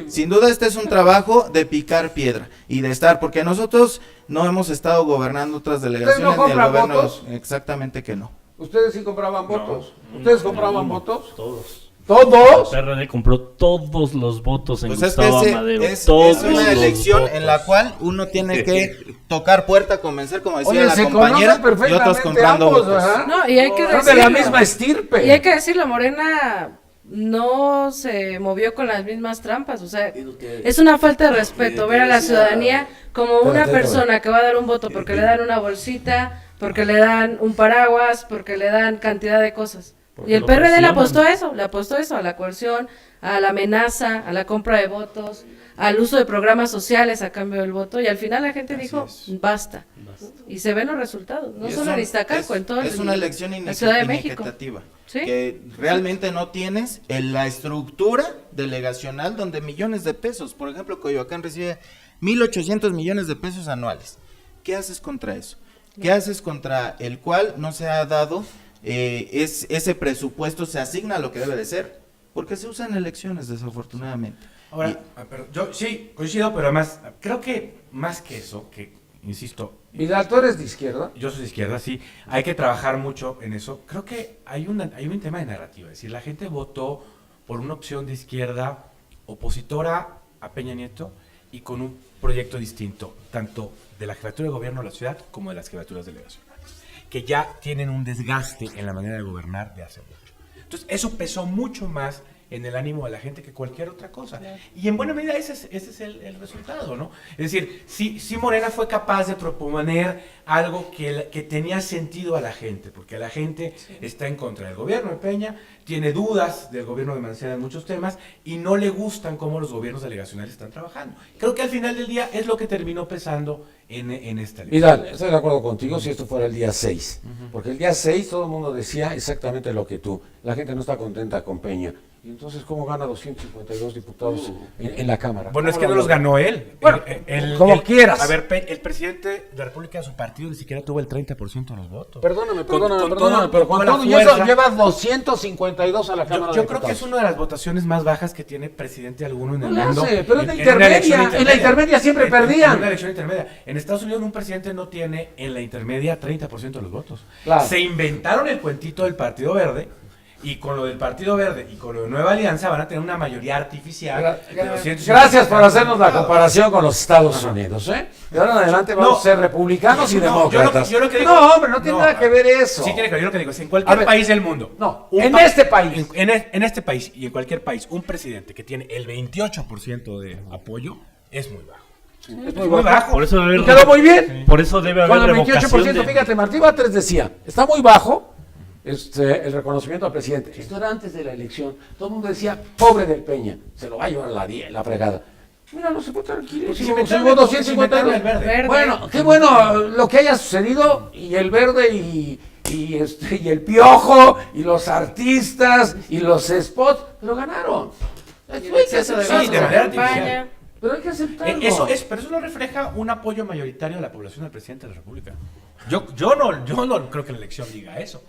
sin duda este es un trabajo de picar piedra y de estar, porque nosotros no hemos estado gobernando otras delegaciones ni el compran gobierno, votos? exactamente que no. ¿Ustedes sí compraban votos? ¿Ustedes compraban votos? Todos. ¿Todos? El PRD compró todos los votos en Pues es que Gustavo Amadero. es Todos una los elección votos. en la cual uno tiene que tocar puerta, convencer, como decía Oye, la se compañera, conocen y otros perfectamente comprando ambos, votos. ¿verdad? No, y hay que Son de la decirlo. misma estirpe. Y hay que decirlo, Morena no se movió con las mismas trampas, o sea, es una falta de respeto ver a la ciudadanía como una persona que va a dar un voto porque le dan una bolsita, porque le dan un paraguas, porque le dan cantidad de cosas. Porque Y el lo PRD presionan. le apostó eso, a la coerción, a la amenaza, a la compra de votos, al uso de programas sociales a cambio del voto, y al final la gente dijo, basta. Y se ven los resultados, no Y solo en Iztacalco, en todo es una elección la Ciudad de México. inequitativa, ¿Sí? que realmente no tienes en la estructura delegacional donde millones de pesos, por ejemplo, Coyoacán recibe 1.800 millones de pesos anuales. ¿Qué haces contra eso? ¿Qué haces contra el cual no se ha dado ese presupuesto, se asigna a lo que debe de ser? Porque se usan elecciones, desafortunadamente. Ahora, yo sí coincido, pero además, creo que más que eso, que insisto, Vidal, ¿tú eres de izquierda? yo soy de izquierda, sí, hay que trabajar mucho en eso. Creo que hay un tema de narrativa, es decir, la gente votó por una opción de izquierda opositora a Peña Nieto y con un proyecto distinto, tanto de la jefatura de gobierno de la ciudad como de las jefaturas delegacionales, que ya tienen un desgaste en la manera de gobernar de hace mucho. Entonces, eso pesó mucho más en el ánimo de la gente que cualquier otra cosa. Y en buena medida ese es el resultado, ¿no? Es decir, si Morena fue capaz de proponer algo que tenía sentido a la gente, porque la gente está en contra del gobierno de Peña, tiene dudas del gobierno de Mancera en muchos temas y no le gustan cómo los gobiernos delegacionales están trabajando. Creo que al final del día es lo que terminó pesando en esta elección. Vidal, estoy de acuerdo contigo si esto fuera el día 6. Porque el día 6 todo el mundo decía exactamente lo que tú. La gente no está contenta con Peña. ¿Y entonces cómo gana 252 diputados en la Cámara? Bueno, es ¿Cómo que no lo los logra? ganó él. Bueno, como quieras. A ver, el presidente de la República de su partido ni siquiera tuvo el 30% de los votos. Perdóname, Con pero toda con la todo y eso fuerza. lleva 252 a la Cámara Yo de creo que es Diputados. una de las votaciones más bajas que tiene presidente alguno en No el le mundo. hace, pero es la En una elección intermedia. En la intermedia siempre perdían. En una elección intermedia. En Estados Unidos un presidente no tiene en la intermedia 30% de los votos. Claro. Se inventaron el cuentito del Partido Verde. Y con lo del Partido Verde y con lo de Nueva Alianza van a tener una mayoría artificial. de 250. Gracias por hacernos la comparación con los Estados Unidos, ¿eh? De ahora en adelante vamos a ser republicanos y demócratas. yo lo que digo- no, hombre, no tiene nada que ver eso. Sí tiene que ver, yo lo que digo es en A cualquier ver, país del mundo. no, un en pa- este país. En este país y en cualquier país, un presidente que tiene el 28% de apoyo es muy bajo. Es muy bajo. Por eso debe Y haber, quedó muy bien. por eso debe haber Con el revocación 28%, de- fíjate, Martí Batres decía, está muy bajo el reconocimiento al presidente. Esto era antes de la elección. Todo el mundo decía, pobre del Peña, se lo va a llevar la fregada. Mira, no se fue tranquilo. Porque Se se hubo inventaron 252. el verde. Bueno, qué bueno lo que haya sucedido, y el verde y el piojo y los artistas y los spots, pero ganaron. Hay que Exceso de aceptarlo. Sí, de manera campaña. artificial. Pero hay que aceptarlo. Pero eso no refleja un apoyo mayoritario de la población del presidente de la República. Yo no creo que la elección diga eso.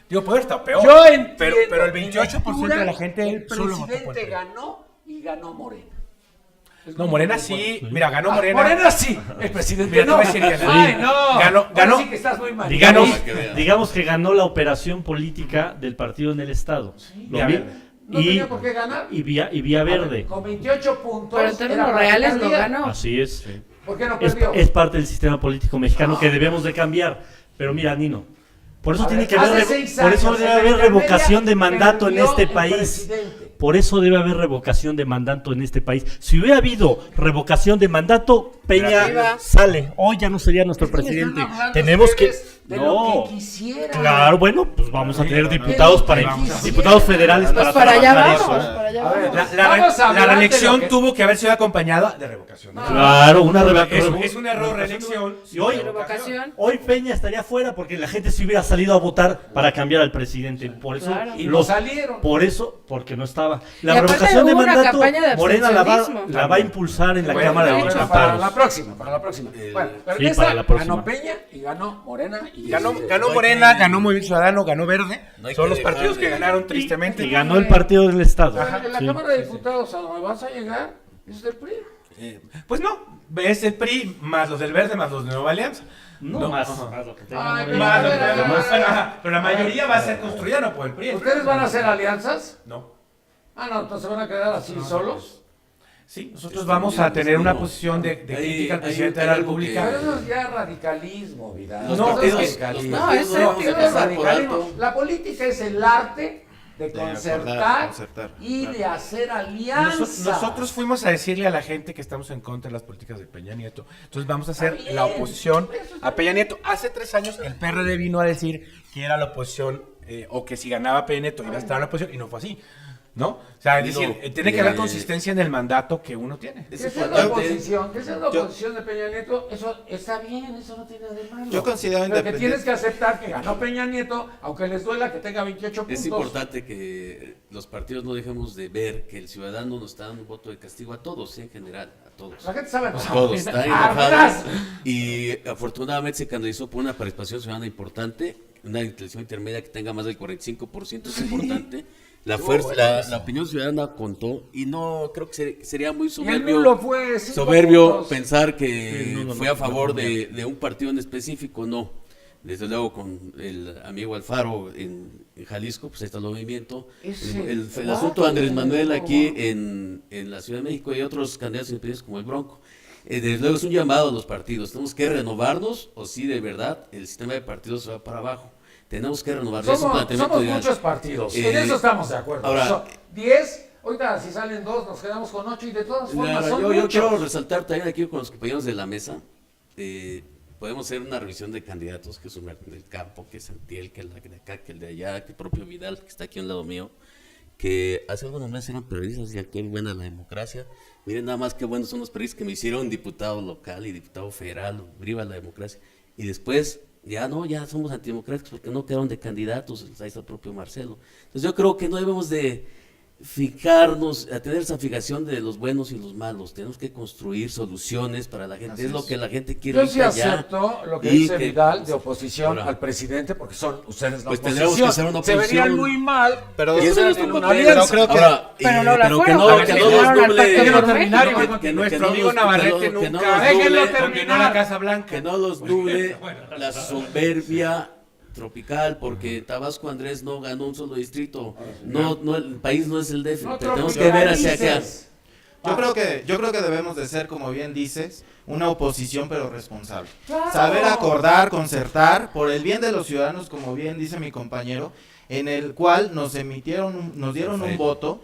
Digo, puede estar peor. Yo entiendo, pero el 28% de la gente el solo votó por el presidente PRI. ganó y ganó Morena. No, Morena sí. Mira, ganó Ah, Morena. Morena sí, el presidente Mira, te no. voy a decir que no. Ay, no. Ganó- Ahora sí que estás muy mal. Digamos, Para que veas. digamos que ganó la operación política del partido en el Estado. Lo Vía vi- Verde. No tenía por qué ganar. y vía Verde. Con 28 puntos. Pero en era términos para reales que no perdiera. ganó. Así es. ¿Por qué no Es, perdió? es parte del sistema político mexicano que debemos de cambiar. Pero mira, Nino, por eso A tiene ver, que hace haber, 6 por eso años, debe en la haber intermedia, revocación de mandato en perdió este el país. presidente. Por eso debe haber revocación de mandato en este país. Si hubiera habido revocación de mandato, Peña Arriba. sale. Hoy ya no sería nuestro presidente. Tenemos que de no. lo que quisiera. Claro, bueno, pues vamos a tener diputados diputados federales Pues para para allá trabajar vamos, eso. para allá A ver, vamos. vamos a hablar La de reelección lo que- tuvo que haber sido acompañada de revocación. Claro, una Es un error reelección. Y hoy, Revocación. hoy Peña estaría fuera porque la gente se hubiera salido a votar para cambiar al presidente. Por eso Claro. Y no salieron. Por eso, porque no estaba. La Y aparte revocación de hubo una mandato, campaña de Morena abstencionismo. la va a impulsar en la Bueno, Cámara de bueno, Diputados. para la próxima. Bueno, pero Sí, en esta para la próxima. ganó Peña y ganó Morena. Y Ganó Morena, ganó Movimiento Ciudadano, ganó Verde. No hay Son que los partidos dejar que de- ganaron tristemente. Y ganó el partido del Estado. En la Sí. Cámara de Diputados, ¿a dónde vas a llegar? Es del PRI. Pues no, es el PRI más los del Verde más los de Nueva Alianza. No, más. Ajá. Más lo que tenga Ay, Morena. Más los a ver, de- a ver, más- a ver. ajá, pero la mayoría va a ser construida no por el PRI. ¿Ustedes van a hacer alianzas? No. Ah, no, entonces van a quedar así solos. Sí, nosotros vamos a tener una posición de Hay- crítica al hay- presidente hay de la algo República. Pero eso es ya radicalismo, Vidal. Los No, partidos, es- los radicalismo. no, partidos es no vamos Eso a es pasar por radicalismo. alto. La política es el arte de concertar concertar, y claro. de hacer alianzas. Nosotros fuimos a decirle a la gente que estamos en contra de las políticas de Peña Nieto. Entonces vamos a hacer Está bien. la oposición a Peña Nieto. Hace 3 años el PRD vino a decir que era la oposición o que si ganaba Peña Nieto iba a estar en la oposición y no fue así. ¿No? O sea, es decir, tiene que haber consistencia en el mandato que uno tiene. Que Es sea la importante. oposición, que sea la Yo- oposición de Peña Nieto, eso está bien, eso no tiene nada de malo. Yo considero Pero que independiente- tienes que aceptar que ganó Peña Nieto, aunque les duela que tenga 28 puntos. Es importante que los partidos no dejemos de ver que el ciudadano nos está dando un voto de castigo a todos, en general, a todos. La gente sabe A todos, está Arras. enojado. Y afortunadamente se canalizó por una participación ciudadana importante, una elección intermedia que tenga más del 45%, es importante. La fuerza, la opinión ciudadana contó y no creo que sería muy Y el soberbio. nulo fue 5 Soberbio puntos. pensar que Sí, no, fue a favor de un partido en específico, no. Desde luego con el amigo Alfaro en Jalisco, pues ahí está el movimiento. Ese El asunto de Andrés Manuel aquí en la Ciudad de México y otros candidatos independientes como el Bronco. Desde luego es un llamado a los partidos. Tenemos que renovarnos o si de verdad el sistema de partidos se va para abajo. Tenemos que renovarnos. Es un planteamiento Somos ideal. muchos partidos, en Eh, eso estamos de acuerdo. ahora- Son 10, ahorita si salen 2 nos quedamos con 8 y de todas formas son Yo muchos. quiero resaltar también aquí con los compañeros de la mesa, podemos hacer una revisión de candidatos, que es un Martín del Campo, que es Santiel, que el de acá, que el de allá, que el propio Vidal, que está aquí a un lado mío, que hace algunos meses eran periodistas y qué buena la democracia. Miren nada más qué buenos son los periodistas que me hicieron diputado local y diputado federal, viva la democracia. Y después, ya somos antidemocráticos porque no quedaron de candidatos, ahí está el propio Marcelo. Entonces yo creo que no debemos de fijarnos, a tener esa fijación de los buenos y los malos. Tenemos que construir soluciones para la gente. Así Es lo es. que la gente quiere. Yo sí ahorita ya. acepto lo que Y dice que- Vidal de oposición Ahora, al presidente, porque son ustedes la pues oposición. tendremos que hacer una Se oposición. verían muy mal, Pero- y Y están eso en es una un alianza. creo que- Ahora, Pero no la pero que fueron, no, porque que se no los llevaron al doble- pacto Quiero por terminar, México. igual que no es que nuestro amigo los- Navarrete que no nunca. los Déjenlo doble- terminar la Casa Blanca. que no los duble la soberbia tropical, porque Tabasco Andrés no ganó un solo distrito. No, el país no es el DF. No pero tenemos que ver hacia acá. tropicalices. Yo creo que debemos de ser, como bien dices, una oposición pero responsable. Saber acordar, concertar, por el bien de los ciudadanos, como bien dice mi compañero, en el cual nos dieron un voto,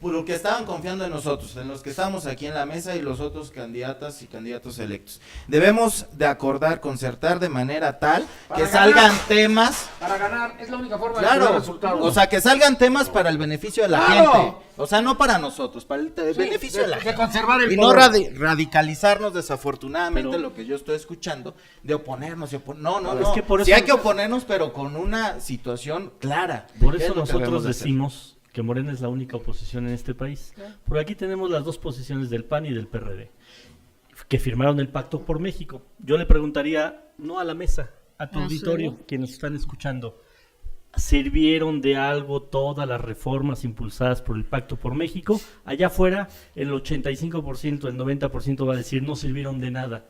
porque estaban confiando en nosotros, en los que estamos aquí en la mesa y los otros candidatas y candidatos electos. Debemos de acordar, concertar de manera tal que Para salgan ganar. temas. Para ganar, es la única forma de tener Claro, resultados. o sea, que salgan temas para el beneficio de la Claro. gente. O sea, no para nosotros, para el beneficio de la de gente. conservar el Y no poder. radicalizarnos desafortunadamente, Pero- lo que yo estoy escuchando, de oponernos. No, Es no. que por Sí eso- hay que oponernos, pero con una situación clara. Por ¿Qué es eso lo que nosotros debemos de hacer? decimos que Morena es la única oposición en este país. Por aquí tenemos las dos posiciones del PAN y del PRD, que firmaron el Pacto por México. Yo le preguntaría, no a la mesa, a tu Ah, auditorio, sí. quienes están escuchando, ¿sirvieron de algo todas las reformas impulsadas por el Pacto por México? Allá afuera, el 85%, el 90% va a decir no sirvieron de nada.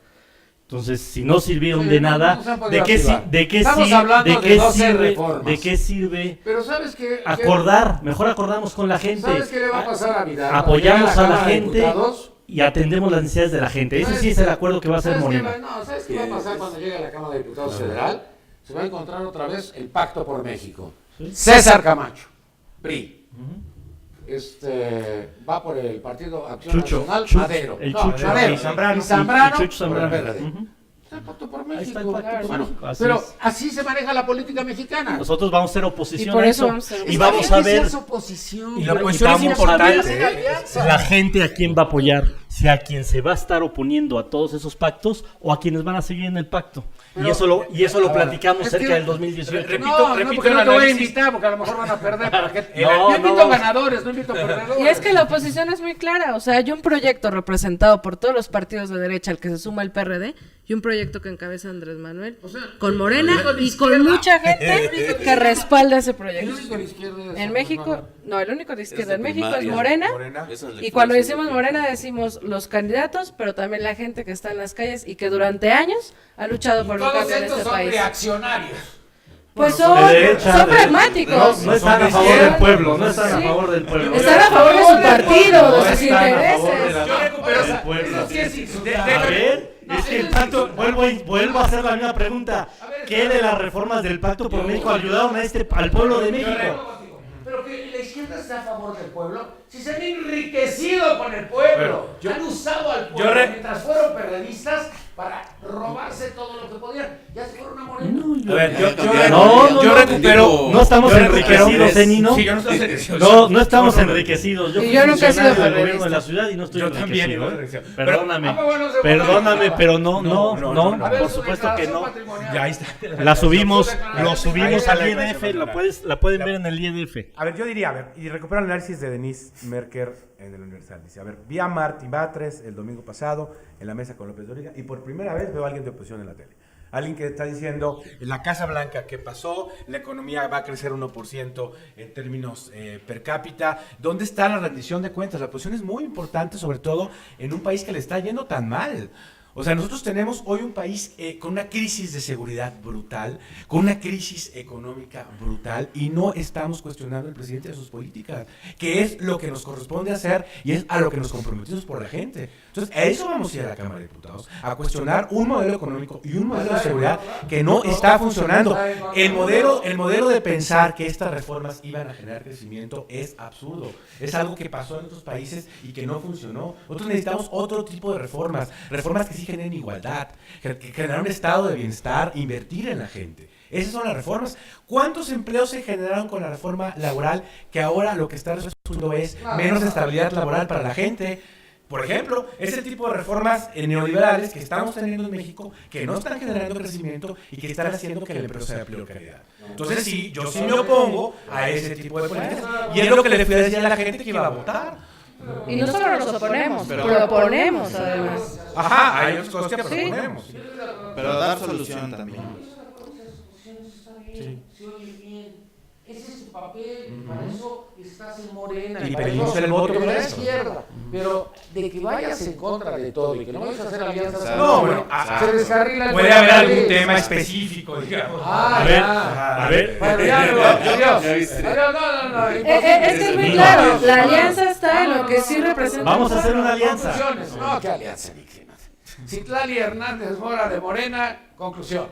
Entonces, si no sirvieron Sí, de no, nada, no se han ¿de podido qué, activar. de qué, Estamos sir- hablando de de qué 12 sirve? reformas. ¿De qué sirve Pero ¿sabes qué? acordar? Mejor acordamos con la gente. ¿Sabes qué le va a pasar a Vidal? Apoyamos Cuando a la llegue gente Cámara de Diputados, y atendemos las necesidades de la gente. Ese sí es el acuerdo que va a hacer ¿sabes qué Morena. va- No, ¿sabes qué va a pasar cuando llegue a la Cámara de Diputados Federal? Se va a encontrar otra vez el Pacto por México. César Camacho, PRI. Va por el Partido Acción Chucho, Nacional, Chucho, Madero. el No, Chucho. Madero. Y Zambrano. Y Zambrano, Y Chucho por el Zambrano. PRD. Ujú. Está el Pacto por Ahí está el México. Pacto por Bueno, México, así pero es. así se maneja la política mexicana. Nosotros vamos a ser oposición Y por a eso eso. vamos a ser Y Está vamos bien a que ver seas oposición. Y la y oposición es vamos a importante. ver alianza. la gente a quién va a apoyar, si a quien se va a estar oponiendo a todos esos pactos o a quienes van a seguir en el pacto. Pero- y eso lo platicamos es cerca que- del 2018. repito No, el porque no te voy a análisis. invitar, porque a lo mejor van a perder. ¿para qué? No, Yo invito no. ganadores, no invito perdedores. Y es que la oposición es muy clara, o sea, hay un proyecto representado por todos los partidos de derecha al que se suma el PRD y un proyecto que encabeza Andrés Manuel con Morena el único de y con izquierda. mucha gente que respalda ese El proyecto. único de izquierda es En México, no, el único de izquierda en de México es primaria. Morena. Esa es la Y cuando diferencia decimos de- Morena decimos los candidatos, pero también la gente que está en las calles y que durante años ha luchado por un Todos cambio en estos este son país. reaccionarios. Pues De son derecha, pragmáticos. No están a favor del pueblo, no están a Sí. favor del pueblo. Están a favor de su partido, No de sus están a favor de intereses. la- Yo recupero del esa- pueblo. Eso sí es insultar. A ver, es que el pacto, vuelvo a hacer la misma pregunta. ¿Qué de las reformas del Pacto por México ayudaron al pueblo de México? Pero que la izquierda está a favor del pueblo, si se han enriquecido con el pueblo, Yo- han usado al yo pueblo re- mientras fueron periodistas para robarse todo lo que podían. Ya se fueron a Morena. A ver, No, yo no, recupero. No estamos yo recupero- enriquecidos, Nino. Sí, yo no estoy enriquecido. No estamos enriquecidos. Yo Y fui yo nunca he sido funcionario del periodista. gobierno de la ciudad y no estoy Yo también, enriquecido. no enriquecido. Perdóname, Ah, pues bueno, se perdóname, volvió. pero no, A ver, por su supuesto que declaración no. patrimonial. Ya ahí está. La subimos, Ahí lo está subimos la al declaración IDF, patrimonial. la pueden ver en el IDF. A ver, yo diría, a ver, y recupero el análisis de Denise Merker en el Universal. Dice, a ver, vi a Martín Batres el domingo pasado en la mesa con López Dóriga y por primera vez veo a alguien de oposición en la tele. Alguien que está diciendo, en la Casa Blanca, ¿qué pasó? La economía va a crecer 1% en términos per cápita. ¿Dónde está la rendición de cuentas? La oposición es muy importante, sobre todo en un país que le está yendo tan mal. O sea, nosotros tenemos hoy un país con una crisis de seguridad brutal, con una crisis económica brutal y no estamos cuestionando al presidente de sus políticas, que es lo que nos corresponde hacer y es a lo que nos comprometimos por la gente. Entonces, a eso vamos a ir a la Cámara de Diputados, a cuestionar un modelo económico y un modelo de seguridad que no está funcionando. El modelo de pensar que estas reformas iban a generar crecimiento es absurdo. Es algo que pasó en otros países y que no funcionó. Nosotros necesitamos otro tipo de reformas que sí generen igualdad, que generen un estado de bienestar, invertir en la gente. Esas son las reformas. ¿Cuántos empleos se generaron con la reforma laboral que ahora lo que está resultando es menos estabilidad laboral para la gente? Por ejemplo, es el tipo de reformas neoliberales que estamos teniendo en México, que no están generando crecimiento y que están haciendo que el empleo sea de peor calidad. Entonces, sí, yo sí me opongo a ese tipo de políticas. Y es lo que le fui a decir a la gente que iba a votar. Y no solo nos oponemos, proponemos además. Ajá, hay otras cosas que proponemos. Pero dar solución también. Sí. Ese es tu papel, para eso estás en Morena. Y pedimos el voto por eso. Izquierda. Pero de que vayas en contra de todo y que no vayas a hacer alianzas. No, bueno, se descarrila el puede haber algún país. tema específico, digamos. A ver. Bueno, ya me voy. Adiós. Adiós. No. Es que es muy claro, la alianza está en lo que sí representa. Vamos a hacer una alianza. Conclusiones. No, ¿qué alianza? Ni qué nada. Citlali Hernández Mora de Morena, conclusión.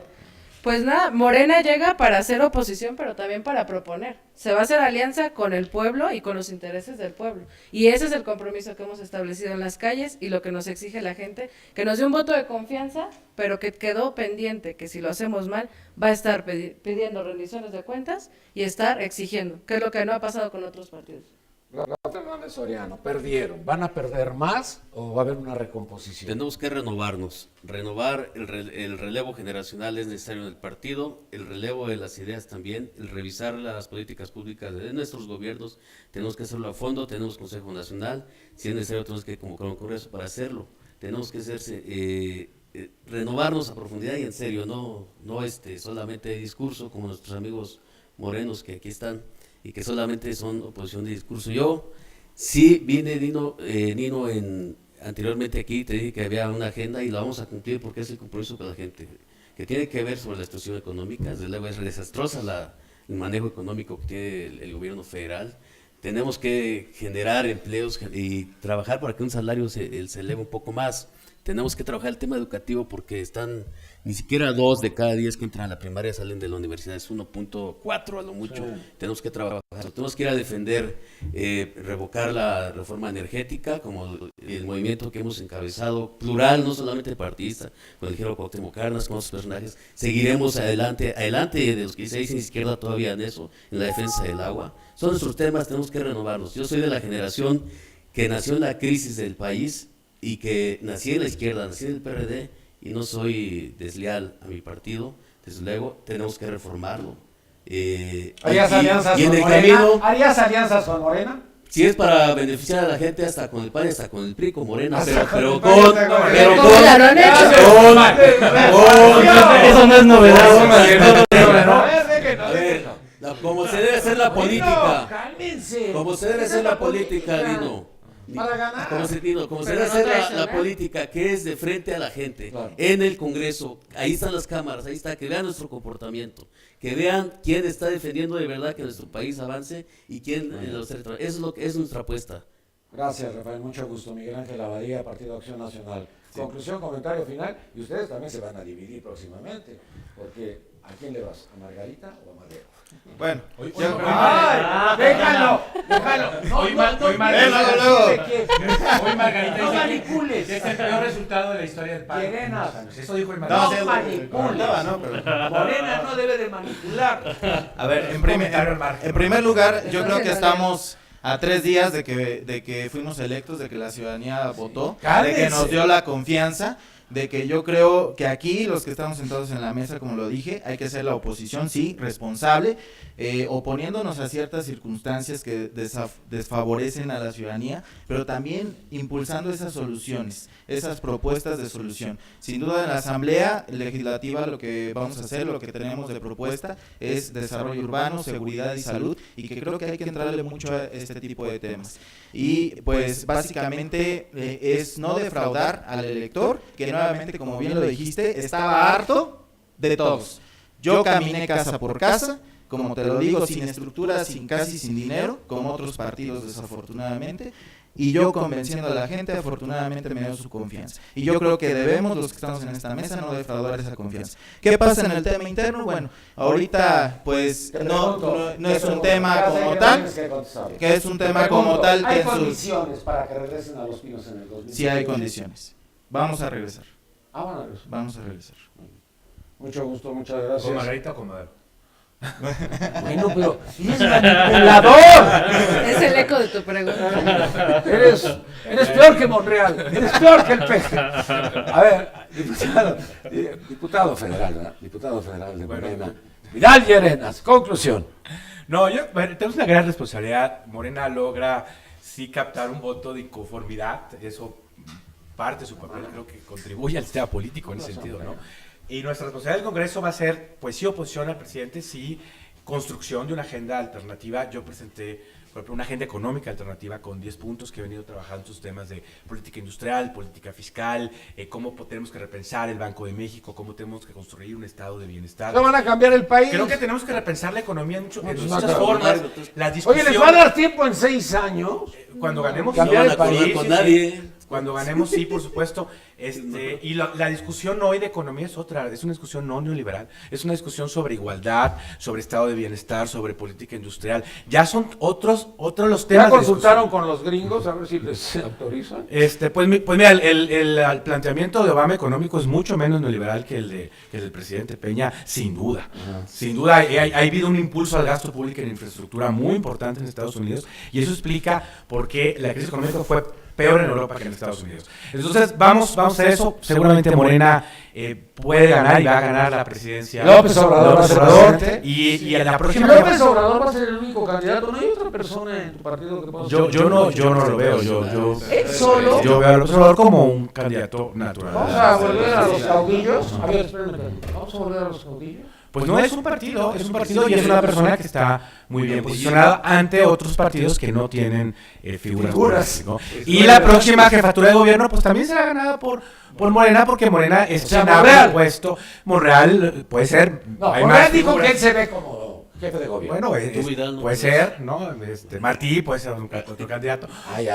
Pues nada, Morena llega para hacer oposición, pero también para proponer. Se va a hacer alianza con el pueblo y con los intereses del pueblo. Y ese es el compromiso que hemos establecido en las calles y lo que nos exige la gente, que nos dé un voto de confianza, pero que quedó pendiente, que si lo hacemos mal, va a estar pidiendo rendiciones de cuentas y estar exigiendo, que es lo que no ha pasado con otros partidos. Fernández Soriano, perdieron. ¿Van a perder más o va a haber una recomposición? Tenemos que renovarnos, renovar el relevo generacional es necesario en el partido, el relevo de las ideas también, el revisar las políticas públicas de nuestros gobiernos, tenemos que hacerlo a fondo, tenemos Consejo Nacional, si es necesario tenemos que convocar un congreso para hacerlo, tenemos que renovarnos a profundidad y en serio, no solamente de discurso como nuestros amigos morenos que aquí están y que solamente son oposición de discurso. Yo sí vine, Nino, anteriormente aquí, te dije que había una agenda y la vamos a cumplir porque es el compromiso con la gente, que tiene que ver sobre la situación económica. Desde luego es desastrosa el manejo económico que tiene el gobierno federal. Tenemos que generar empleos y trabajar para que un salario se eleve un poco más. Tenemos que trabajar el tema educativo porque ni siquiera 2 de cada 10 que entran a la primaria salen de la universidad, es 1.4 a lo mucho. Sí. Tenemos que trabajar, tenemos que ir a defender, revocar la reforma energética, como el movimiento que hemos encabezado, plural, no solamente partidista, con el ingeniero Cuauhtémoc Cárdenas, con otros personajes. Seguiremos adelante de los que se dicen izquierda todavía en eso, en la defensa del agua. Son nuestros temas, tenemos que renovarnos. Yo soy de la generación que nació en la crisis del país, y que nací en la izquierda, nací en el PRD y no soy desleal a mi partido, desde luego tenemos que reformarlo. ¿Harías alianzas con Morena? ¿Harías alianzas con Morena? Si es para beneficiar a la gente, hasta con el PAN, hasta con el PRI, con Morena, pero eso no es novedad. Como se debe hacer la política, como se debe hacer la política, Dino. Para ganar. Como se debe hacer la política, que es de frente a la gente, claro. En el Congreso, ahí están las cámaras, ahí está, que vean nuestro comportamiento, que vean quién está defendiendo de verdad que nuestro país avance y quién los territorios. Eso es lo que es nuestra apuesta. Gracias, Rafael, mucho gusto. Miguel Ángel Abadía, Partido Acción Nacional. Sí. Conclusión, comentario final, y ustedes también se van a dividir próximamente, porque ¿a quién le vas? ¿A Margarita o a Madero? Bueno, déjalo. Hoy Margarita no manipules. Es el peor resultado de la historia del PAN. Eso dijo el Margarita. No manipules. Morena no debe de manipular. A ver, en primer lugar, yo creo que estamos a 3 días de que fuimos electos, de que la ciudadanía votó, de que nos dio la confianza, de que yo creo que aquí los que estamos sentados en la mesa, como lo dije, hay que ser la oposición, sí, responsable, oponiéndonos a ciertas circunstancias que desfavorecen a la ciudadanía, pero también impulsando esas soluciones, esas propuestas de solución. Sin duda en la Asamblea Legislativa lo que vamos a hacer, lo que tenemos de propuesta es desarrollo urbano, seguridad y salud, y que creo que hay que entrarle mucho a este tipo de temas. Y pues básicamente es no defraudar al elector, que nuevamente, como bien lo dijiste, estaba harto de todos. Yo caminé casa por casa, como te lo digo, sin estructura, casi sin dinero, como otros partidos desafortunadamente, y yo convenciendo a la gente, afortunadamente me dio su confianza. Y yo creo que debemos, los que estamos en esta mesa, no defraudar esa confianza. ¿Qué pasa en el tema interno? Bueno, ahorita pues no es un tema como tal, que es un tema como tal. ¿Hay condiciones para que regresen a Los Pinos en el 2020? Sí hay condiciones. Vamos a regresar. Van a regresar. Vamos a regresar. Mucho gusto, muchas gracias. ¿Con Margarita o con Madero? Bueno, pero eres manipulador. Es el eco de tu pregunta. Eres peor que Monreal, eres peor que el PG. A ver, diputado federal, ¿verdad? Diputado federal de Morena. Vidal Llerenas, conclusión. No, tenemos una gran responsabilidad. Morena logra sí captar un voto de inconformidad. Eso parte de su papel, creo que contribuye al sistema político en ese sentido, ¿no? Y nuestra responsabilidad del Congreso va a ser, pues sí, oposición al presidente, sí, construcción de una agenda alternativa. Yo presenté, por ejemplo, una agenda económica alternativa con 10 puntos que he venido trabajando en sus temas de política industrial, política fiscal, cómo tenemos que repensar el Banco de México, cómo tenemos que construir un estado de bienestar. ¿No van a cambiar el país? Creo que tenemos que repensar la economía en muchas formas. Las Oye, discusiones, ¿les va a dar tiempo en 6 años? cuando ganemos, No Cambiar van a el país, acordar con sí, nadie. cuando ganemos, sí, por supuesto. Y la discusión hoy de economía es otra, es una discusión no neoliberal, es una discusión sobre igualdad, sobre estado de bienestar, sobre política industrial. Ya son otros los temas. ¿Ya consultaron de con los gringos a ver si les autorizan? pues mira, el planteamiento de Obama económico es mucho menos neoliberal que el del presidente Peña, sin duda. Sin duda, ha habido un impulso al gasto público en infraestructura muy importante en Estados Unidos, y eso explica por qué la crisis económica fue peor en Europa que en Estados Unidos. Entonces, vamos a hacer eso. Seguramente Morena puede ganar y va a ganar la presidencia. López Obrador va a ser presidente. Y a la Si próxima... López Obrador va a ser el único candidato, ¿no hay otra persona en tu partido que pueda ser? Yo no lo veo. ¿Él solo? Yo veo a López Obrador como un candidato natural. Vamos a volver a los caudillos. A ver, espérenme. Vamos a volver a los caudillos. Pues no es un partido y es una persona que está muy bien posicionada ante otros partidos que no tienen figuras. ¿No? Y la próxima jefatura de gobierno pues también será ganada por Morena, porque Morena es Monreal. puesto. Monreal puede ser. No, hay Monreal más dijo figuras. que él se ve como jefe de gobierno. Bueno, Tú, Vidal, no puede puedes. ser, ¿no? Martí puede ser otro candidato.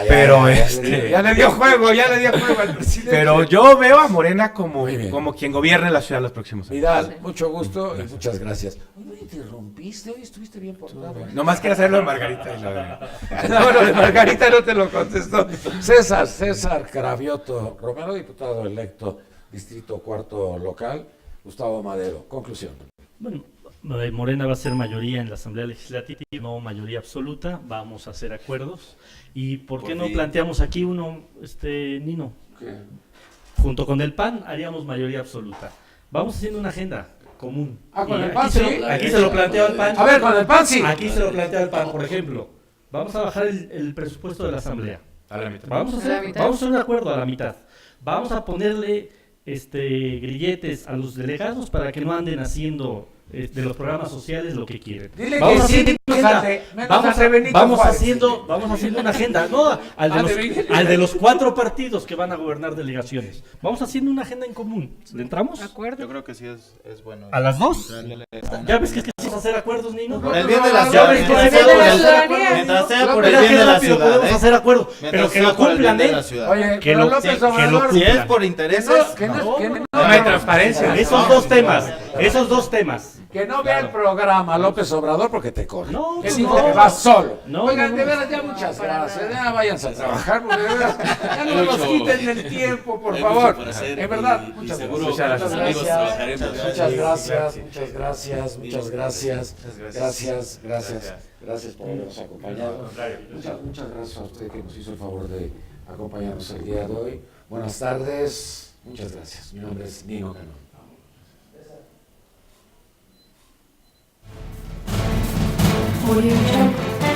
Pero Pero ya le dio juego al presidente. pero yo veo a Morena como Muy bien. quien gobierne la ciudad los próximos años. Vidal, mucho gusto y muchas gracias. Hoy me interrumpiste, hoy estuviste bien portado. Nomás quiero hacerlo de Margarita. Y No, bueno, de Margarita no te lo contestó. César Cravioto Romero, diputado electo, Distrito Cuarto Local. Gustavo Madero, conclusión. Bueno, Morena va a ser mayoría en la Asamblea Legislativa, no mayoría absoluta, vamos a hacer acuerdos. ¿Y por qué no planteamos aquí uno, Nino? ¿Qué? Junto con el PAN haríamos mayoría absoluta. Vamos haciendo una agenda común. Ah, con Y el aquí PAN, se sí. Aquí se lo plantea el PAN. A ver, con el PAN sí. Aquí se lo plantea el PAN, por ejemplo. Vamos a bajar el presupuesto de la Asamblea. a la mitad. Vamos a hacer un acuerdo a la mitad. Vamos a ponerle grilletes a los delegados para que no anden haciendo de los programas sociales lo que quieren. Dile Vamos que sí, haciendo una agenda. menos a Benito Vamos Juárez. haciendo una agenda, no al de los 4 partidos que van a gobernar delegaciones. Vamos haciendo una agenda en común. ¿Le entramos? ¿De acuerdo? Yo creo que sí es bueno. ¿A las 2? ¿Ya ves que es que vamos a hacer acuerdos, Nino? Por el bien de la Ya ves que ciudad. se ve de la ciudadanía. Mientras sea por el Mira bien qué de la rápido ciudad. podemos hacer acuerdos, pero que lo cumplan, Oye, Que pero lo- López que lo Obrador, Si es cumplan. por intereses, No hay transparencia. Esos dos temas. que no vea el programa López Obrador porque te corre. No, Él no. dijo que va solo. No, Oigan, no, de no. veras, ya muchas gracias. Ya váyanse a trabajar, porque de veras, ya no nos quiten el tiempo, por Hay favor. mucho por hacer En verdad, y muchas seguro gracias. con los Muchas amigos gracias. trabajaremos. Muchas gracias, muchas gracias, muchas gracias. Gracias por habernos acompañado. Muchas gracias a usted que nos hizo el favor de acompañarnos el día de hoy. Buenas tardes, muchas gracias. Mi nombre es Nino Canón. Audio Jungle.